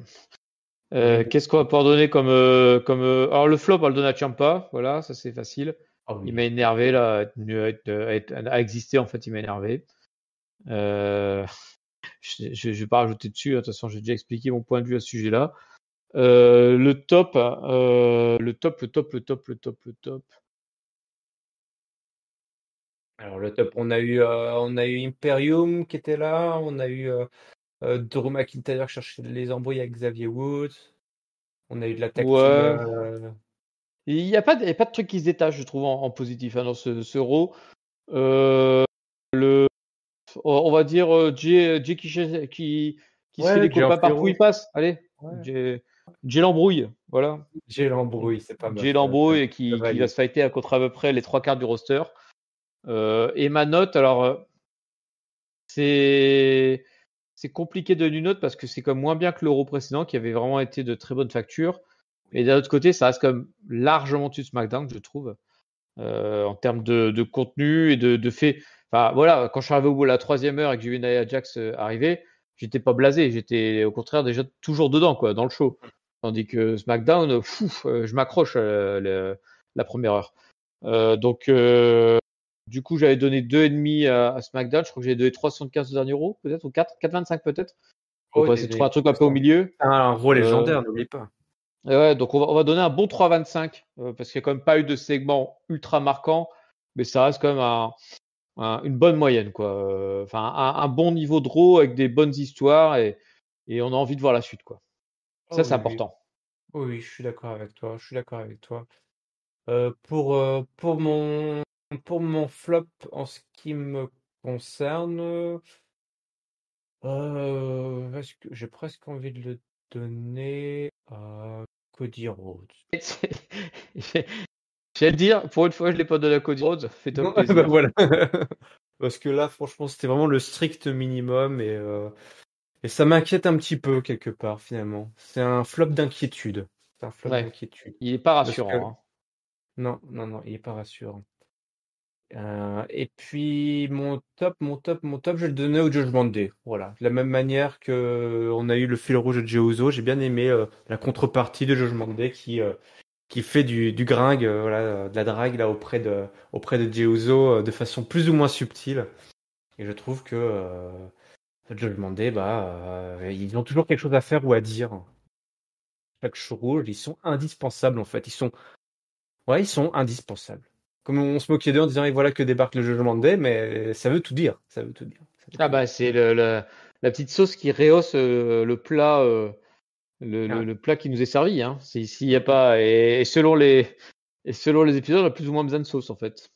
Qu'est-ce qu'on va pouvoir donner comme alors le flop, on va le donner à Ciampa, voilà, ça c'est facile. Oh, oui. Il m'a énervé là, à exister en fait, il m'a énervé. Je vais pas rajouter dessus, de toute façon j'ai déjà expliqué mon point de vue à ce sujet-là. Le top. Alors le top, on a eu Imperium qui était là, on a eu Drew McIntyre chercher les embrouilles avec Xavier Woods, on a eu de la tactique. Ouais. Il n'y a pas de truc qui se détache, je trouve, en positif dans ce Raw. On va dire Jay qui se fait des copains partout où il passe. Allez, Jay l'embrouille, voilà. Jay l'embrouille, c'est pas mal. Jay l'embrouille et qui va se fighter contre à peu près les 3/4 du roster. Et ma note, alors c'est compliqué de donner une note parce que c'est comme moins bien que l'Euro précédent qui avait vraiment été de très bonne facture. Et d'un autre côté, ça reste comme largement dessus de SmackDown, je trouve, en termes de contenu et de fait. Enfin voilà, quand je suis arrivé au bout de la 3e heure et que j'ai vu Nia Jax arriver, j'étais pas blasé, j'étais au contraire déjà toujours dedans quoi, dans le show. Tandis que SmackDown, je m'accroche la première heure. Donc du coup, j'avais donné 2,5 à SmackDown. Je crois que j'avais donné 3,75 au dernier Raw, peut-être, ou 4,25 peut-être. Donc, on va essayer de trouver un truc un peu au milieu. Un Raw légendaire, n'oublie pas. Ouais, donc on va donner un bon 3,25 parce qu'il n'y a quand même pas eu de segment ultra marquant, mais ça reste quand même une bonne moyenne, quoi. Enfin, un bon niveau de Raw avec des bonnes histoires et on a envie de voir la suite, quoi. Ça, c'est important. Oui, je suis d'accord avec toi. Pour mon flop en ce qui me concerne, est-ce que j'ai presque envie de le donner à Cody Rhodes. J'allais le dire, pour une fois, je l'ai pas donné à Cody Rhodes. Fais-toi plaisir. Bah voilà. Parce que là, franchement, c'était vraiment le strict minimum et ça m'inquiète un petit peu quelque part finalement. C'est un flop d'inquiétude. Il est pas rassurant. Non, il est pas rassurant. Et puis mon top, je vais le donner au Judgment Day. Voilà, de la même manière que on a eu le fil rouge de Jey Uso, j'ai bien aimé la contrepartie de Judgment Day qui fait du gringue, de la drague là auprès de Jey Uso de façon plus ou moins subtile. Et je trouve que Judgment Day, ils ont toujours quelque chose à faire ou à dire. Chaque show rouge, ils sont indispensables en fait. Ils sont indispensables. Comme on se moquait d'eux en disant et voilà que débarque le Judgment Day, mais ça veut tout dire. C'est la petite sauce qui rehausse le plat, le plat qui nous est servi. Hein. S'il y a pas et selon les épisodes, on a plus ou moins besoin de sauce en fait.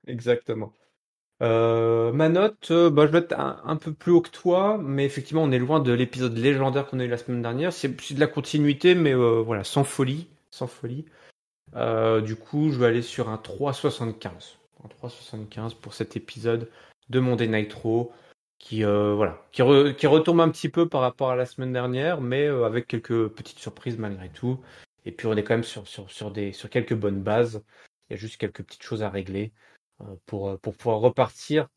Exactement. Ma note, je vais être un peu plus haut que toi, mais effectivement, on est loin de l'épisode légendaire qu'on a eu la semaine dernière. C'est de la continuité, mais voilà, sans folie. Du coup, je vais aller sur un 3,75. Un 3,75 pour cet épisode de Monday Night Raw qui retombe un petit peu par rapport à la semaine dernière, mais avec quelques petites surprises malgré tout. Et puis on est quand même sur quelques bonnes bases. Il y a juste quelques petites choses à régler pour pouvoir repartir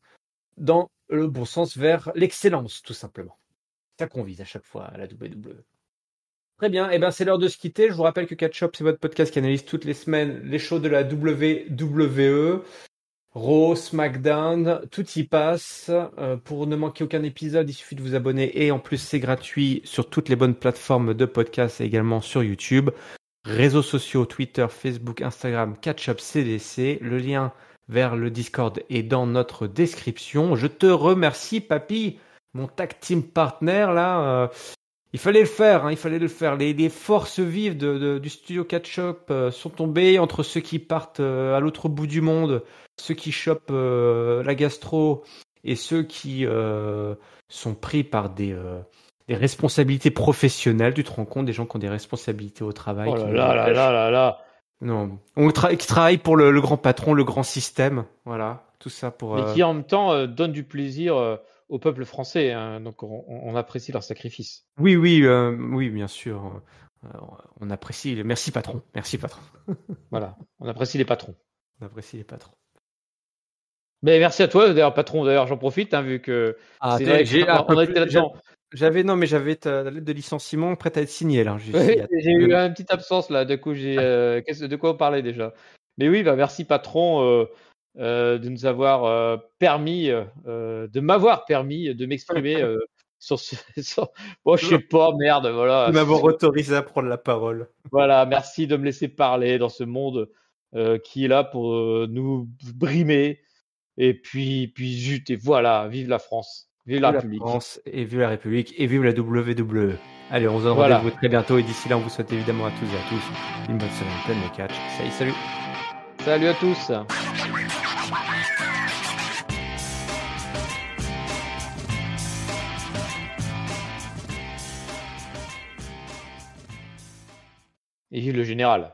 dans le bon sens vers l'excellence, tout simplement. C'est ça qu'on vise à chaque fois à la WWE. Très bien, et c'est l'heure de se quitter. Je vous rappelle que Catch Up, c'est votre podcast qui analyse toutes les semaines les shows de la WWE, Raw, SmackDown, tout y passe. Pour ne manquer aucun épisode, il suffit de vous abonner et en plus c'est gratuit sur toutes les bonnes plateformes de podcast et également sur YouTube. Réseaux sociaux, Twitter, Facebook, Instagram, Catch Up CDC. Le lien vers le Discord est dans notre description. Je te remercie, papy, mon tag team partner là. Il fallait le faire, hein, il fallait le faire. Les forces vives du studio Catch-Up sont tombées entre ceux qui partent à l'autre bout du monde, ceux qui chopent la gastro et ceux qui sont pris par des responsabilités professionnelles. Tu te rends compte, des gens qui ont des responsabilités au travail. Oh là là là là là là. Non, qui travaillent pour le grand patron, le grand système. Voilà, tout ça pour. Mais qui en même temps donnent du plaisir au peuple français. Hein, donc on apprécie leur sacrifice. Oui, oui, bien sûr. On apprécie. Merci patron. Merci patron. Voilà, on apprécie les patrons. On apprécie les patrons. Mais merci à toi, d'ailleurs, patron. D'ailleurs, j'en profite, hein, vu que c'est vrai qu'on a été là-dedans. J'avais ta lettre de licenciement prête à être signée là. J'ai eu une petite absence là. Du coup, de quoi on parlait déjà. Mais oui, bah merci patron de nous avoir permis, de m'avoir permis de m'exprimer sur ce. Bon, je sais pas, merde, voilà. De m'avoir autorisé à prendre la parole. Voilà, merci de me laisser parler dans ce monde qui est là pour nous brimer. Et puis zut, et voilà, vive la France, vive la République. La France et vive la République et vive la WWE. Allez, on se donne rendez-vous très bientôt et d'ici là, on vous souhaite évidemment à tous et à tous une bonne semaine pleine de catch. Salut. Salut à tous. Et vive le général.